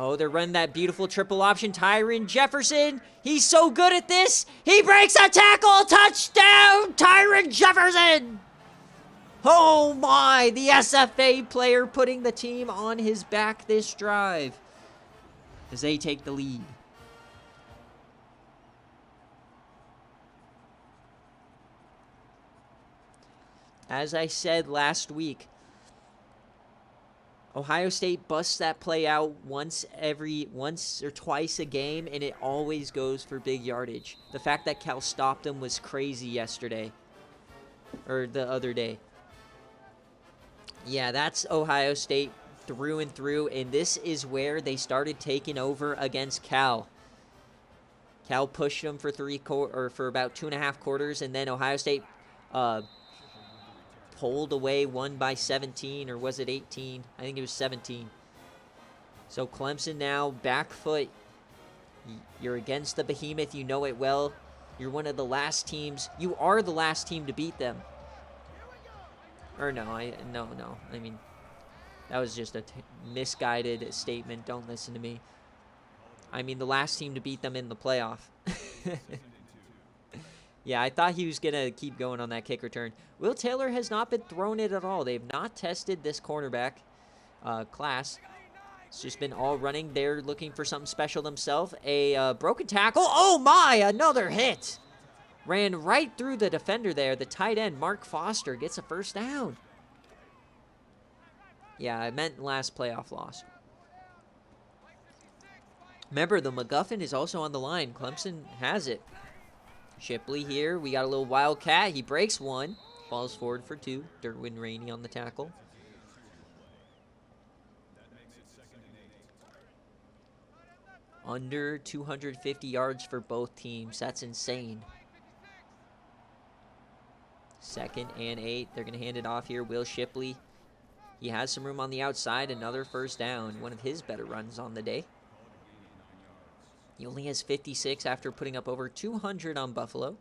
Oh, they're running that beautiful triple option. Tyron Jefferson, he's so good at this. He breaks a tackle. Touchdown, Tyron Jefferson. Oh my, the SFA player putting the team on his back this drive as they take the lead. As I said last week, Ohio State busts that play out once or twice a game, and it always goes for big yardage. The fact that Cal stopped them was crazy yesterday. Or the other day. Yeah, that's Ohio State through and through, and this is where they started taking over against Cal. Cal pushed them for for about 2.5 quarters, and then Ohio State pulled away, won by 17, or was it 18? I think it was 17. So Clemson now back foot. You're against the behemoth. You know it well. You're one of the last teams. You are the last team to beat them. Or no. I mean, that was just a misguided statement. Don't listen to me. I mean, the last team to beat them in the playoff. Yeah, I thought he was going to keep going on that kick return. Will Taylor has not been throwing it at all. They've not tested this cornerback class. It's just been all running. They're looking for something special themselves. A broken tackle. Oh, my! Another hit. Ran right through the defender there. The tight end, Mark Foster, gets a first down. Yeah, I meant last playoff loss. Remember, the MacGuffin is also on the line. Clemson has it. Shipley here. We got a little wildcat. He breaks one. Falls forward for 2. Derwin Rainey on the tackle. Under 250 yards for both teams. That's insane. 2nd and 8. They're going to hand it off here. Will Shipley. He has some room on the outside. Another first down. One of his better runs on the day. He only has 56 after putting up over 200 on Buffalo.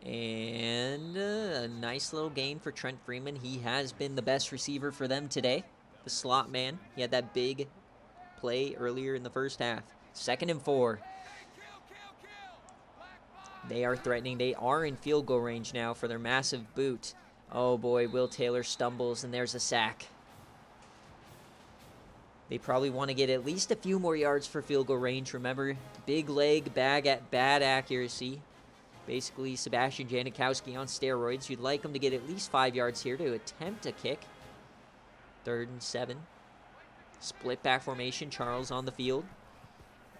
And a nice little gain for Trent Freeman. He has been the best receiver for them today. The slot man. He had that big play earlier in the first half. 2nd and 4. They are threatening. They are in field goal range now for their massive boot. Oh boy, Will Taylor stumbles, and there's a sack. They probably want to get at least a few more yards for field goal range. Remember, big leg, bad accuracy. Basically, Sebastian Janikowski on steroids. You'd like him to get at least 5 yards here to attempt a kick. 3rd and 7. Split back formation. Charles on the field.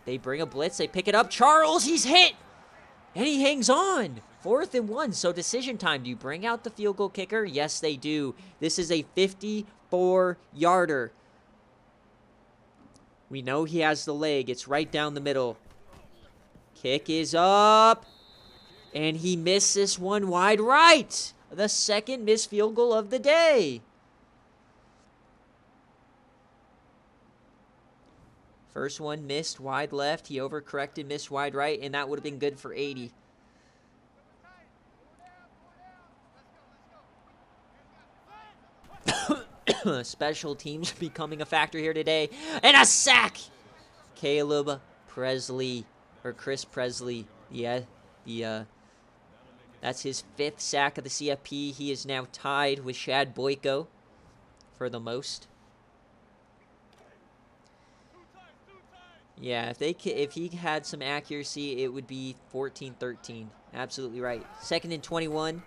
They bring a blitz. They pick it up. Charles, he's hit! And he hangs on. 4th and 1. So decision time. Do you bring out the field goal kicker? Yes, they do. This is a 54-yarder. We know he has the leg. It's right down the middle. Kick is up. And he missed this one wide right. The 2nd missed field goal of the day. First one missed wide left. He overcorrected, missed wide right, and that would have been good for 80. Special teams becoming a factor here today. And a sack! Caleb Presley, or Chris Presley. Yeah, that's his 5th sack of the CFP. He is now tied with Shad Boyko for the most. Yeah, if he had some accuracy, it would be 14-13. Absolutely right. 2nd and 21.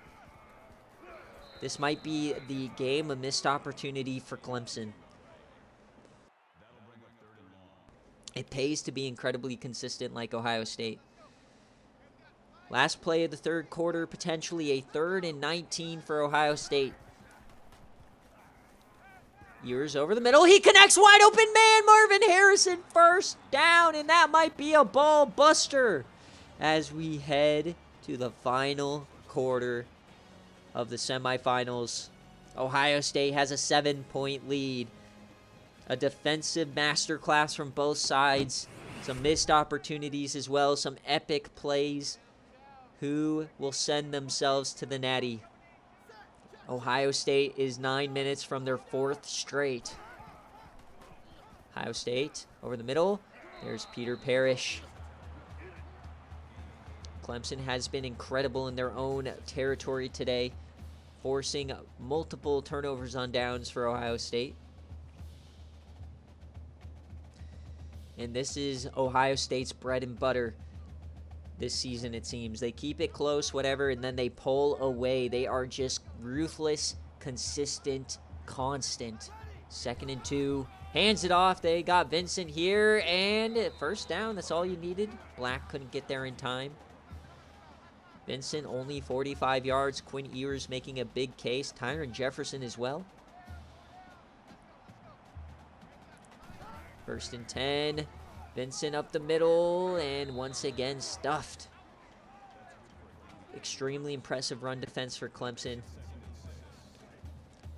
This might be the game, a missed opportunity for Clemson. It pays to be incredibly consistent like Ohio State. Last play of the 3rd quarter, potentially a 3rd and 19 for Ohio State. Ewers over the middle. He connects, wide open man. Marvin Harrison, first down, and that might be a ball buster as we head to the final quarter of the semifinals. Ohio State has a 7-point lead. A defensive masterclass from both sides. Some missed opportunities as well. Some epic plays. Who will send themselves to the Natty? Ohio State is 9 minutes from their 4th straight. Ohio State over the middle. There's Peter Parrish. Clemson has been incredible in their own territory today, forcing multiple turnovers on downs for Ohio State. And this is Ohio State's bread and butter. this season, it seems. They keep it close, whatever, and then they pull away. They are just ruthless, consistent, constant. 2nd and 2. Hands it off. They got Vincent here, and first down. That's all you needed. Black couldn't get there in time. Vincent only 45 yards. Quinn Ewers making a big case. Tyron Jefferson as well. 1st and 10. Vincent up the middle, and once again stuffed. Extremely impressive run defense for Clemson.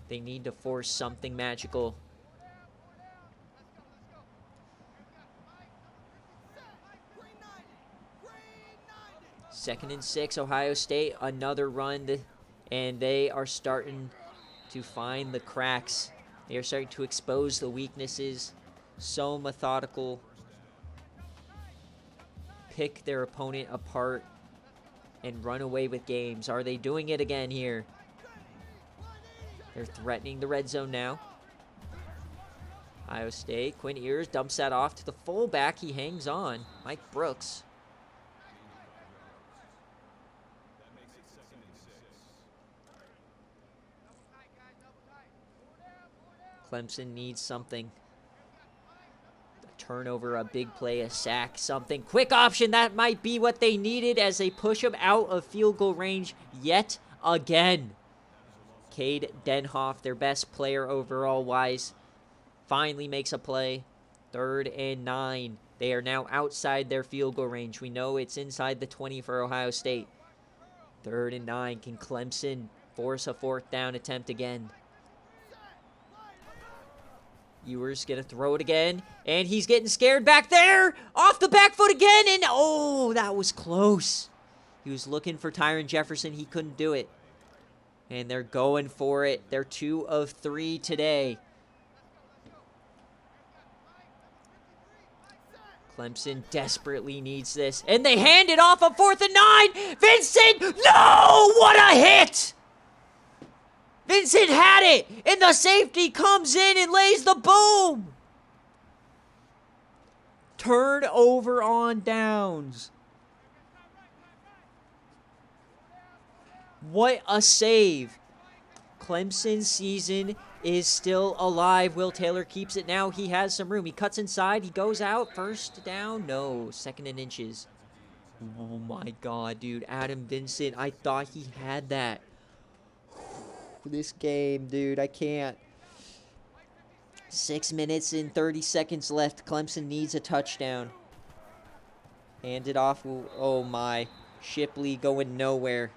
They need to force something magical. 2nd and 6, Ohio State, another run, and they are starting to find the cracks. They are starting to expose the weaknesses. So methodical. Pick their opponent apart and run away with games. Are they doing it again here? They're threatening the red zone now. Ohio State, Quinn Ewers dumps that off to the fullback. He hangs on. Mike Brooks. Clemson needs something. A turnover, a big play, a sack, something. Quick option, that might be what they needed as they push them out of field goal range yet again. Cade Denhoff, their best player overall-wise, finally makes a play. 3rd and 9. They are now outside their field goal range. We know it's inside the 20 for Ohio State. 3rd and 9. Can Clemson force a 4th down attempt again? Ewers gonna throw it again, and he's getting scared back there. Off the back foot again, and oh, that was close. He was looking for Tyron Jefferson. He couldn't do it. And they're going for it. They're 2 of 3 today. Clemson desperately needs this. And they hand it off on 4th and 9. Vincent, no! What a hit! Vincent had it, and the safety comes in and lays the boom. Turnover on downs. What a save. Clemson's season is still alive. Will Taylor keeps it now. He has some room. He cuts inside. He goes out. 1st down. No. 2nd and inches. Oh, my God, dude. Adam Vincent, I thought he had that. This game, dude, I can't. 6 minutes and 30 seconds left. Clemson needs a touchdown. Hand it off. Oh, my. Shipley going nowhere.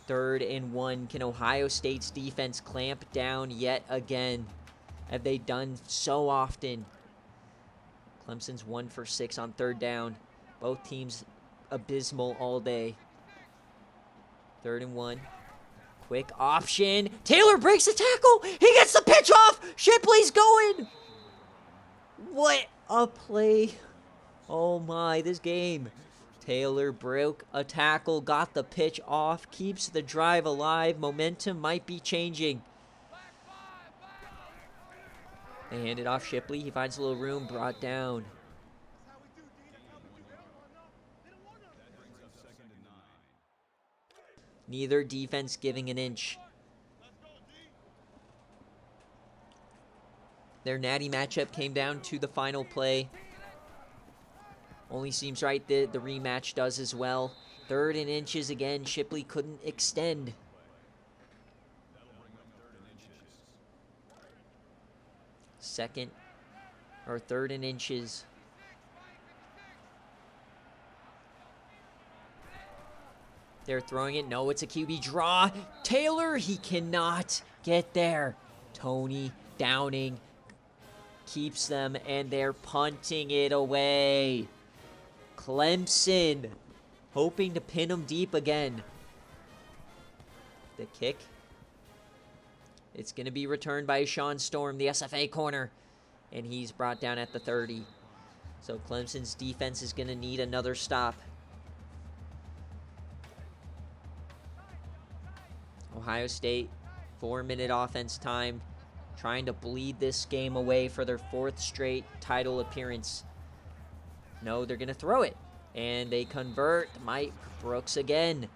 3rd and 1. Can Ohio State's defense clamp down yet again? Have they done so often? Clemson's 1 for 6 on 3rd down. Both teams abysmal all day. 3rd and 1. Quick option. Taylor breaks the tackle. He gets the pitch off. Shipley's going. What a play. Oh, my, this game. Taylor broke a tackle, got the pitch off, keeps the drive alive. Momentum might be changing. They hand it off Shipley. He finds a little room, brought down. Neither defense giving an inch. Their natty matchup came down to the final play. Only seems right that the rematch does as well. 3rd and inches again. Shipley couldn't extend. Second or 3rd and inches. They're throwing it. No, it's a QB draw. Taylor, he cannot get there. Tony Downing keeps them, and they're punting it away. Clemson hoping to pin them deep again. The kick. It's going to be returned by Sean Storm, the SFA corner, and he's brought down at the 30. So Clemson's defense is going to need another stop. Ohio State, 4-minute offense time, trying to bleed this game away for their 4th straight title appearance. No, they're going to throw it. And they convert. Mike Brooks again.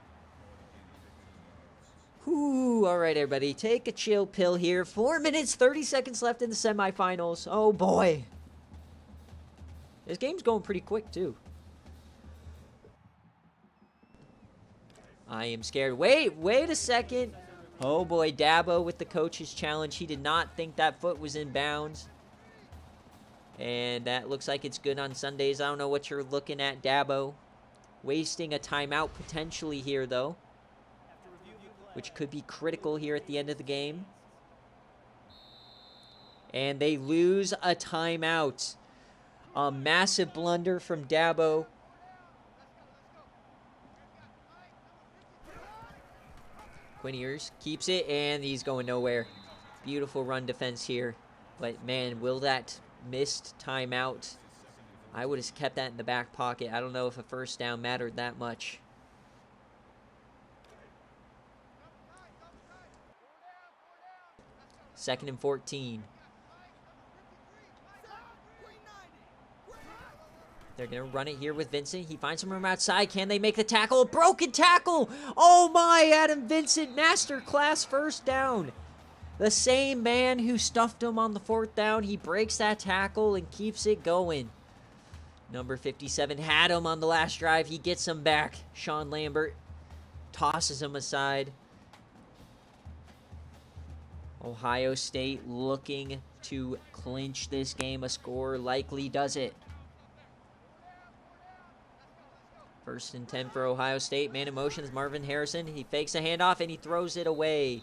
Whew, all right, everybody. Take a chill pill here. 4 minutes, 30 seconds left in the semifinals. Oh, boy. This game's going pretty quick, too. I am scared. Wait a second. Oh, boy. Dabo with the coach's challenge. He did not think that foot was in bounds. And that looks like it's good on Sundays. I don't know what you're looking at, Dabo. Wasting a timeout potentially here, though, which could be critical here at the end of the game. And they lose a timeout. A massive blunder from Dabo. Quinn Ewers keeps it, and he's going nowhere. Beautiful run defense here. But, man, will that missed timeout? I would have kept that in the back pocket. I don't know if a first down mattered that much. Second and 14. They're going to run it here with Vincent. He finds some room outside. Can they make the tackle? Broken tackle! Oh my, Adam Vincent, masterclass first down. The same man who stuffed him on the 4th down. He breaks that tackle and keeps it going. Number 57 had him on the last drive. He gets him back. Sean Lambert tosses him aside. Ohio State looking to clinch this game. A score likely does it. 1st and 10 for Ohio State. Man in motion is Marvin Harrison. He fakes a handoff and he throws it away.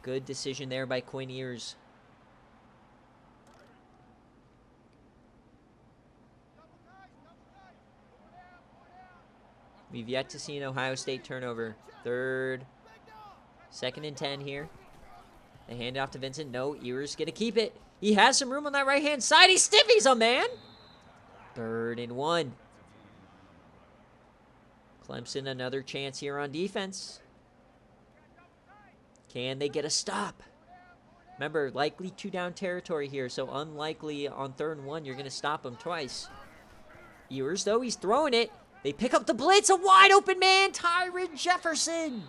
Good decision there by Quinn Ewers. We've yet to see an Ohio State turnover. 2nd and 10 here. They hand it off to Vincent. No, Ewers going to keep it. He has some room on that right-hand side. He stiffies a man. 3rd and 1. Clemson, another chance here on defense. Can they get a stop? Remember, likely 2-down territory here, so unlikely on 3rd and 1 you're going to stop them twice. Ewers, though, he's throwing it. They pick up the blitz. A wide-open man, Tyron Jefferson.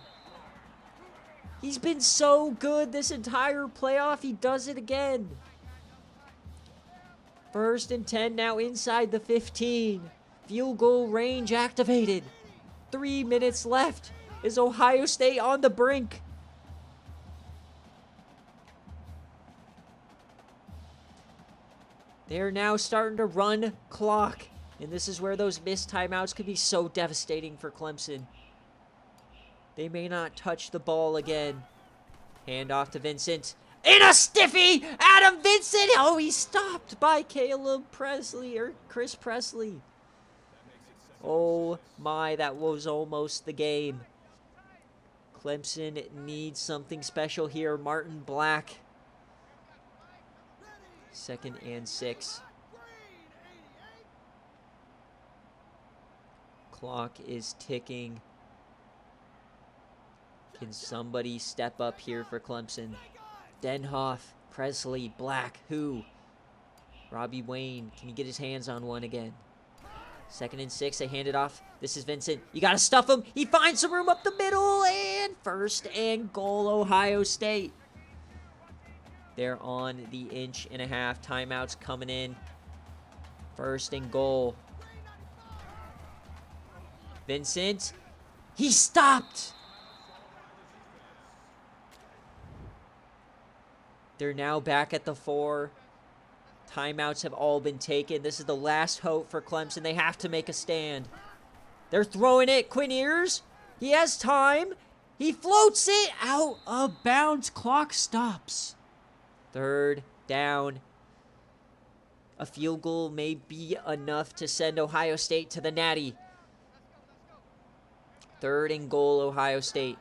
He's been so good this entire playoff. He does it again. 1st and 10 now inside the 15. Field goal range activated. 3 minutes left. Is Ohio State on the brink? They're now starting to run clock. And this is where those missed timeouts could be so devastating for Clemson. They may not touch the ball again. Hand off to Vincent. In a stiffy! Adam Vincent! Oh, he's stopped by Caleb Presley, or Chris Presley. Oh my, that was almost the game. Clemson needs something special here. Martin Black. 2nd and 6. Clock is ticking. Can somebody step up here for Clemson? Denhoff, Presley, Black, who? Robbie Wayne, can he get his hands on one again? 2nd and 6, they hand it off. This is Vincent. You got to stuff him. He finds some room up the middle, and 1st and goal, Ohio State. They're on the 1.5 inch. Timeouts coming in. 1st and goal. Vincent. He stopped. They're now back at the 4. Timeouts have all been taken. This is the last hope for Clemson. They have to make a stand. They're throwing it. Quinn Ewers. He has time. He floats it out of bounds. Clock stops. 3rd down. A field goal may be enough to send Ohio State to the Natty. 3rd and goal, Ohio State.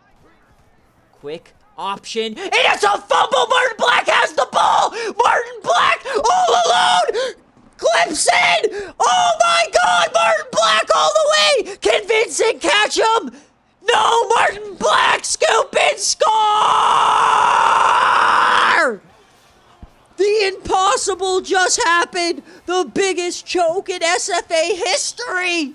Quick option. And it's a fumble! Martin Black has the ball! Martin Black all alone! Clemson! Oh my God! Martin Black all the way! Can Vincent catch him? No! Martin Black! Scoop and score! The impossible just happened! The biggest choke in SFA history!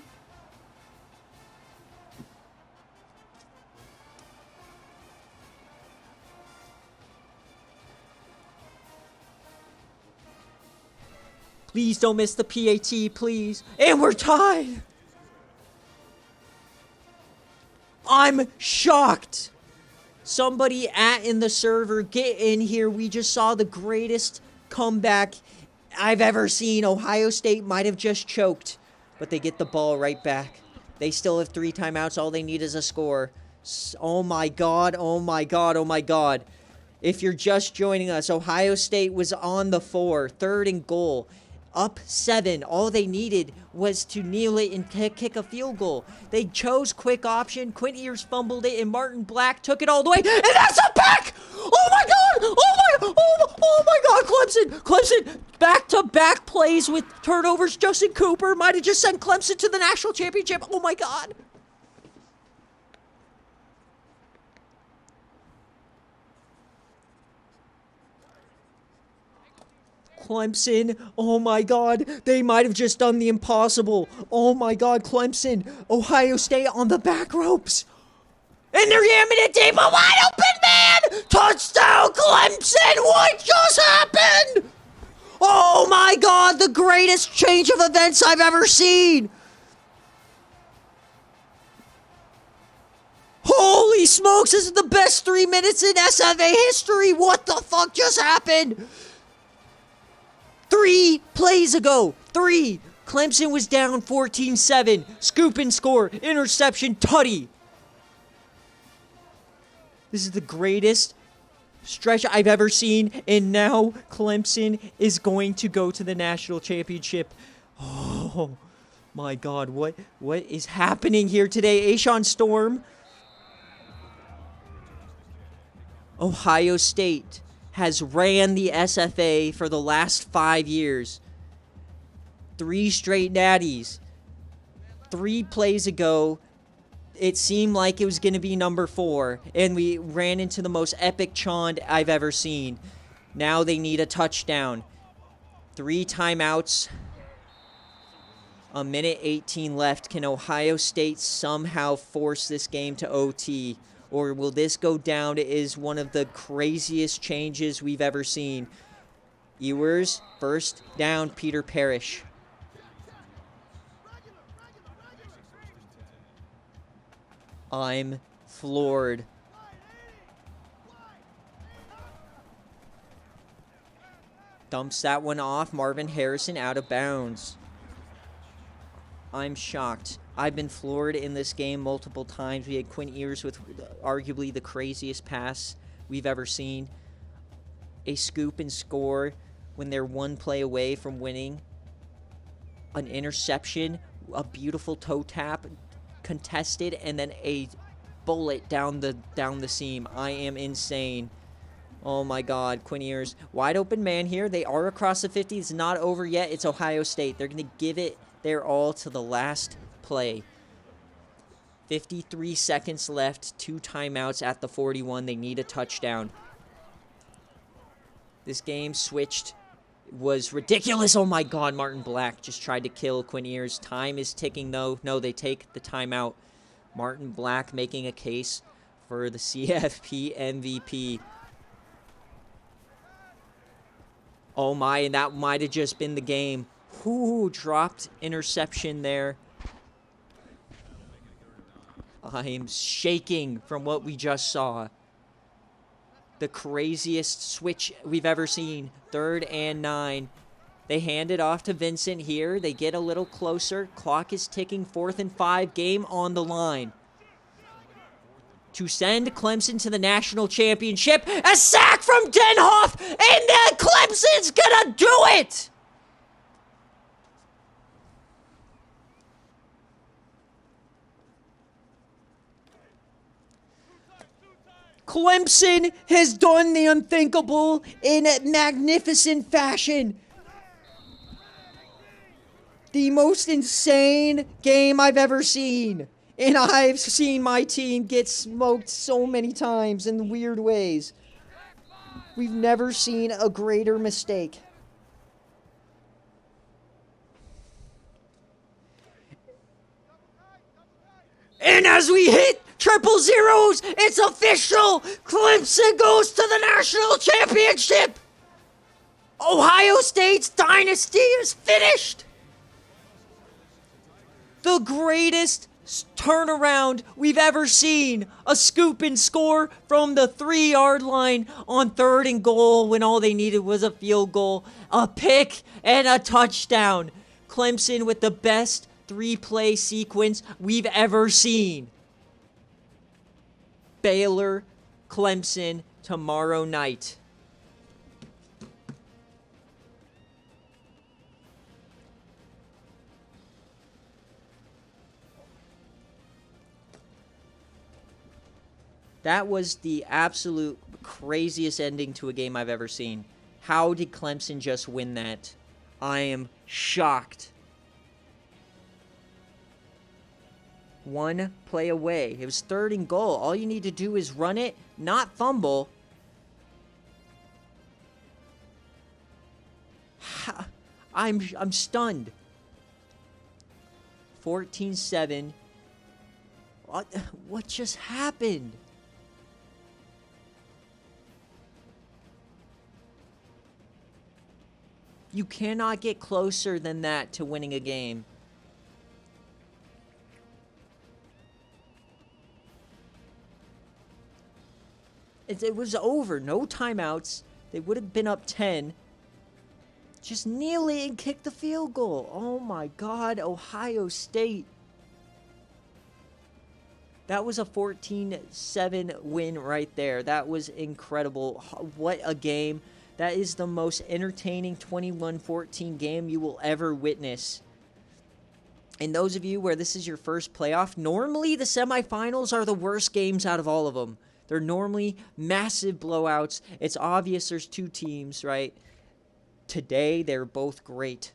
Please don't miss the PAT, please. And we're tied! I'm shocked! Somebody in the server, get in here. We just saw the greatest comeback I've ever seen. Ohio State might have just choked, but they get the ball right back. They still have 3 timeouts. All they need is a score. Oh my god, oh my god, oh my god. If you're just joining us, Ohio State was on the 4, 3rd and goal. Up 7. All they needed was to kneel it and kick a field goal. They chose quick option. Quint Ewers fumbled it, and Martin Black took it all the way. And that's a pick! Oh my god! Oh my god! Clemson! Back-to-back plays with turnovers. Justin Cooper might have just sent Clemson to the national championship. Oh my god! Clemson, oh my god, they might have just done the impossible. Oh my god, Clemson, Ohio State on the back ropes. And they're yamming it deep, a wide open man! Touchdown, Clemson! What just happened? Oh my god, the greatest change of events I've ever seen! Holy smokes, this is the best 3 minutes in SFA history! What the fuck just happened? 3 plays ago. 3. Clemson was down 14-7. Scoop and score. Interception. Tutty. This is the greatest stretch I've ever seen. And now Clemson is going to go to the national championship. Oh my god. What is happening here today? Ashawn Storm. Ohio State has ran the SFA for the last 5 years. 3 straight natties. 3 plays ago, it seemed like it was going to be number 4, and we ran into the most epic chant I've ever seen. Now they need a touchdown. 3 timeouts. A minute 18 left. Can Ohio State somehow force this game to OT? Or will this go down as one of the craziest changes we've ever seen? Ewers, first down, Peter Parrish. I'm floored. Dumps that one off. Marvin Harrison out of bounds. I'm shocked. I've been floored in this game multiple times. We had Quint Ewers with arguably the craziest pass we've ever seen. A scoop and score when they're 1 play away from winning. An interception, a beautiful toe tap, contested, and then a bullet down the seam. I am insane. Oh my god, Quint Ewers. Wide open man here. They are across the 50. It's not over yet. It's Ohio State. They're going to give it their all to the last play. 53 seconds left. 2 timeouts at the 41. They need a touchdown. This game switched. Was ridiculous. Oh my god, Martin Black just tried to kill Quint Ewers. Time is ticking though. No, they take the timeout. Martin Black making a case for the CFP MVP. Oh my, and that might have just been the game. Whoo, dropped interception there. I am shaking from what we just saw. The craziest switch we've ever seen. 3rd and 9. They hand it off to Vincent here. They get a little closer. Clock is ticking. 4th and 5. Game on the line. To send Clemson to the national championship. A sack from Denhoff! And Clemson's gonna do it! Clemson has done the unthinkable in a magnificent fashion. The most insane game I've ever seen. And I've seen my team get smoked so many times in weird ways. We've never seen a greater mistake. as we hit triple zeros, it's official! Clemson goes to the national championship! Ohio State's dynasty is finished! The greatest turnaround we've ever seen. A scoop and score from the 3-yard line on 3rd and goal when all they needed was a field goal, a pick, and a touchdown. Clemson with the best 3-play sequence we've ever seen. Baylor, Clemson tomorrow night. That was the absolute craziest ending to a game I've ever seen. How did Clemson just win that? I am shocked. 1 play away. It was 3rd and goal. All you need to do is run it, not fumble. I'm stunned. 14-7. What just happened? You cannot get closer than that to winning a game. It was over. No timeouts. They would have been up 10. Just kneel it and kick the field goal. Oh my God, Ohio State. That was a 14-7 win right there. That was incredible. What a game. That is the most entertaining 21-14 game you will ever witness. And those of you where this is your first playoff, normally the semifinals are the worst games out of all of them. They're normally massive blowouts. It's obvious there's 2 teams, right? Today, they're both great.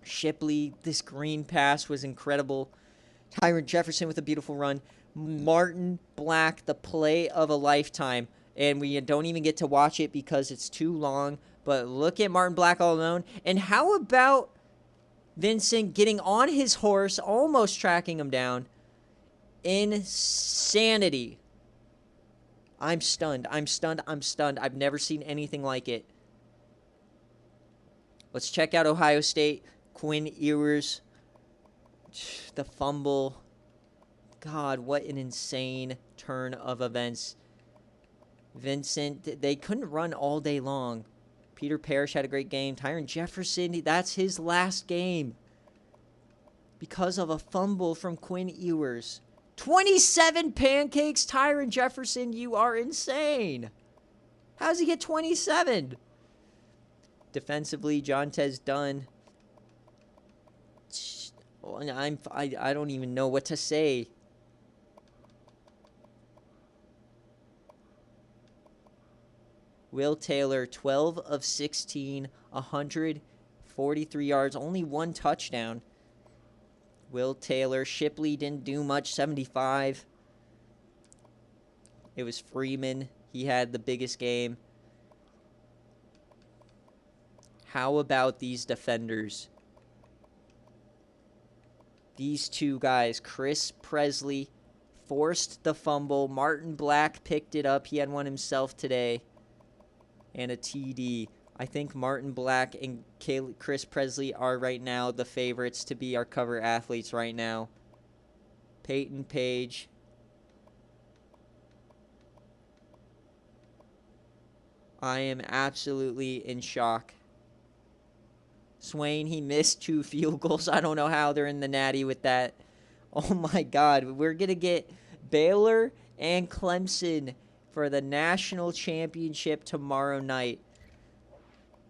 Shipley, this green pass was incredible. Tyron Jefferson with a beautiful run. Martin Black, the play of a lifetime. And we don't even get to watch it because it's too long. But look at Martin Black all alone. And how about Vincent getting on his horse, almost tracking him down? Insanity. I'm stunned. I'm stunned. I'm stunned. I've never seen anything like it. Let's check out Ohio State. Quinn Ewers. The fumble. God, what an insane turn of events. Vincent, they couldn't run all day long. Peter Parrish had a great game. Tyron Jefferson, that's his last game. Because of a fumble from Quinn Ewers. 27 pancakes, Tyron Jefferson, you are insane. How does he get 27? Defensively, Jontez Dunn. I don't even know what to say. Will Taylor, 12 of 16, 143 yards, only 1 touchdown. Will Taylor. Shipley didn't do much, 75. It was Freeman. He had the biggest game. How about these defenders? These 2 guys, Chris Presley forced the fumble. Martin Black picked it up. He had one himself today. And a TD. I think Martin Black and Chris Presley are right now the favorites to be our cover athletes right now. Peyton Page. I am absolutely in shock. Swain, he missed 2 field goals. I don't know how they're in the natty with that. Oh my God. We're going to get Baylor and Clemson for the national championship tomorrow night.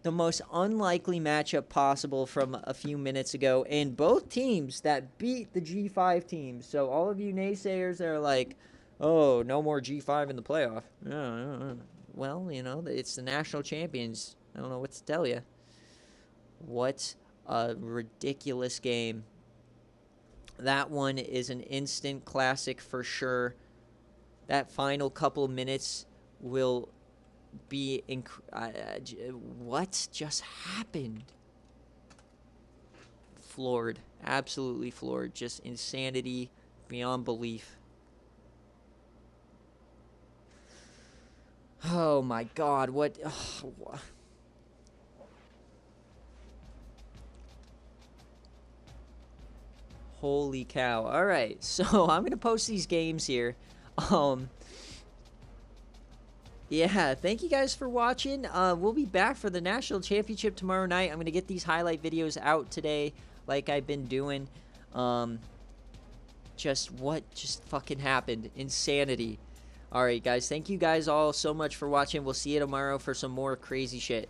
The most unlikely matchup possible from a few minutes ago. And both teams that beat the G5 teams. So all of you naysayers that are like, oh, no more G5 in the playoff. Well, you know, it's the national champions. I don't know what to tell you. What a ridiculous game. That one is an instant classic for sure. That final couple minutes will be what just happened? Floored. Absolutely floored. Just insanity beyond belief. Oh my god, what? Ugh. Holy cow. Alright, so I'm gonna post these games here. Um, yeah, thank you guys for watching. We'll be back for the National Championship tomorrow night. I'm gonna get these highlight videos out today, like I've been doing. Just what just fucking happened? Insanity. Alright, guys, thank you guys all so much for watching. We'll see you tomorrow for some more crazy shit.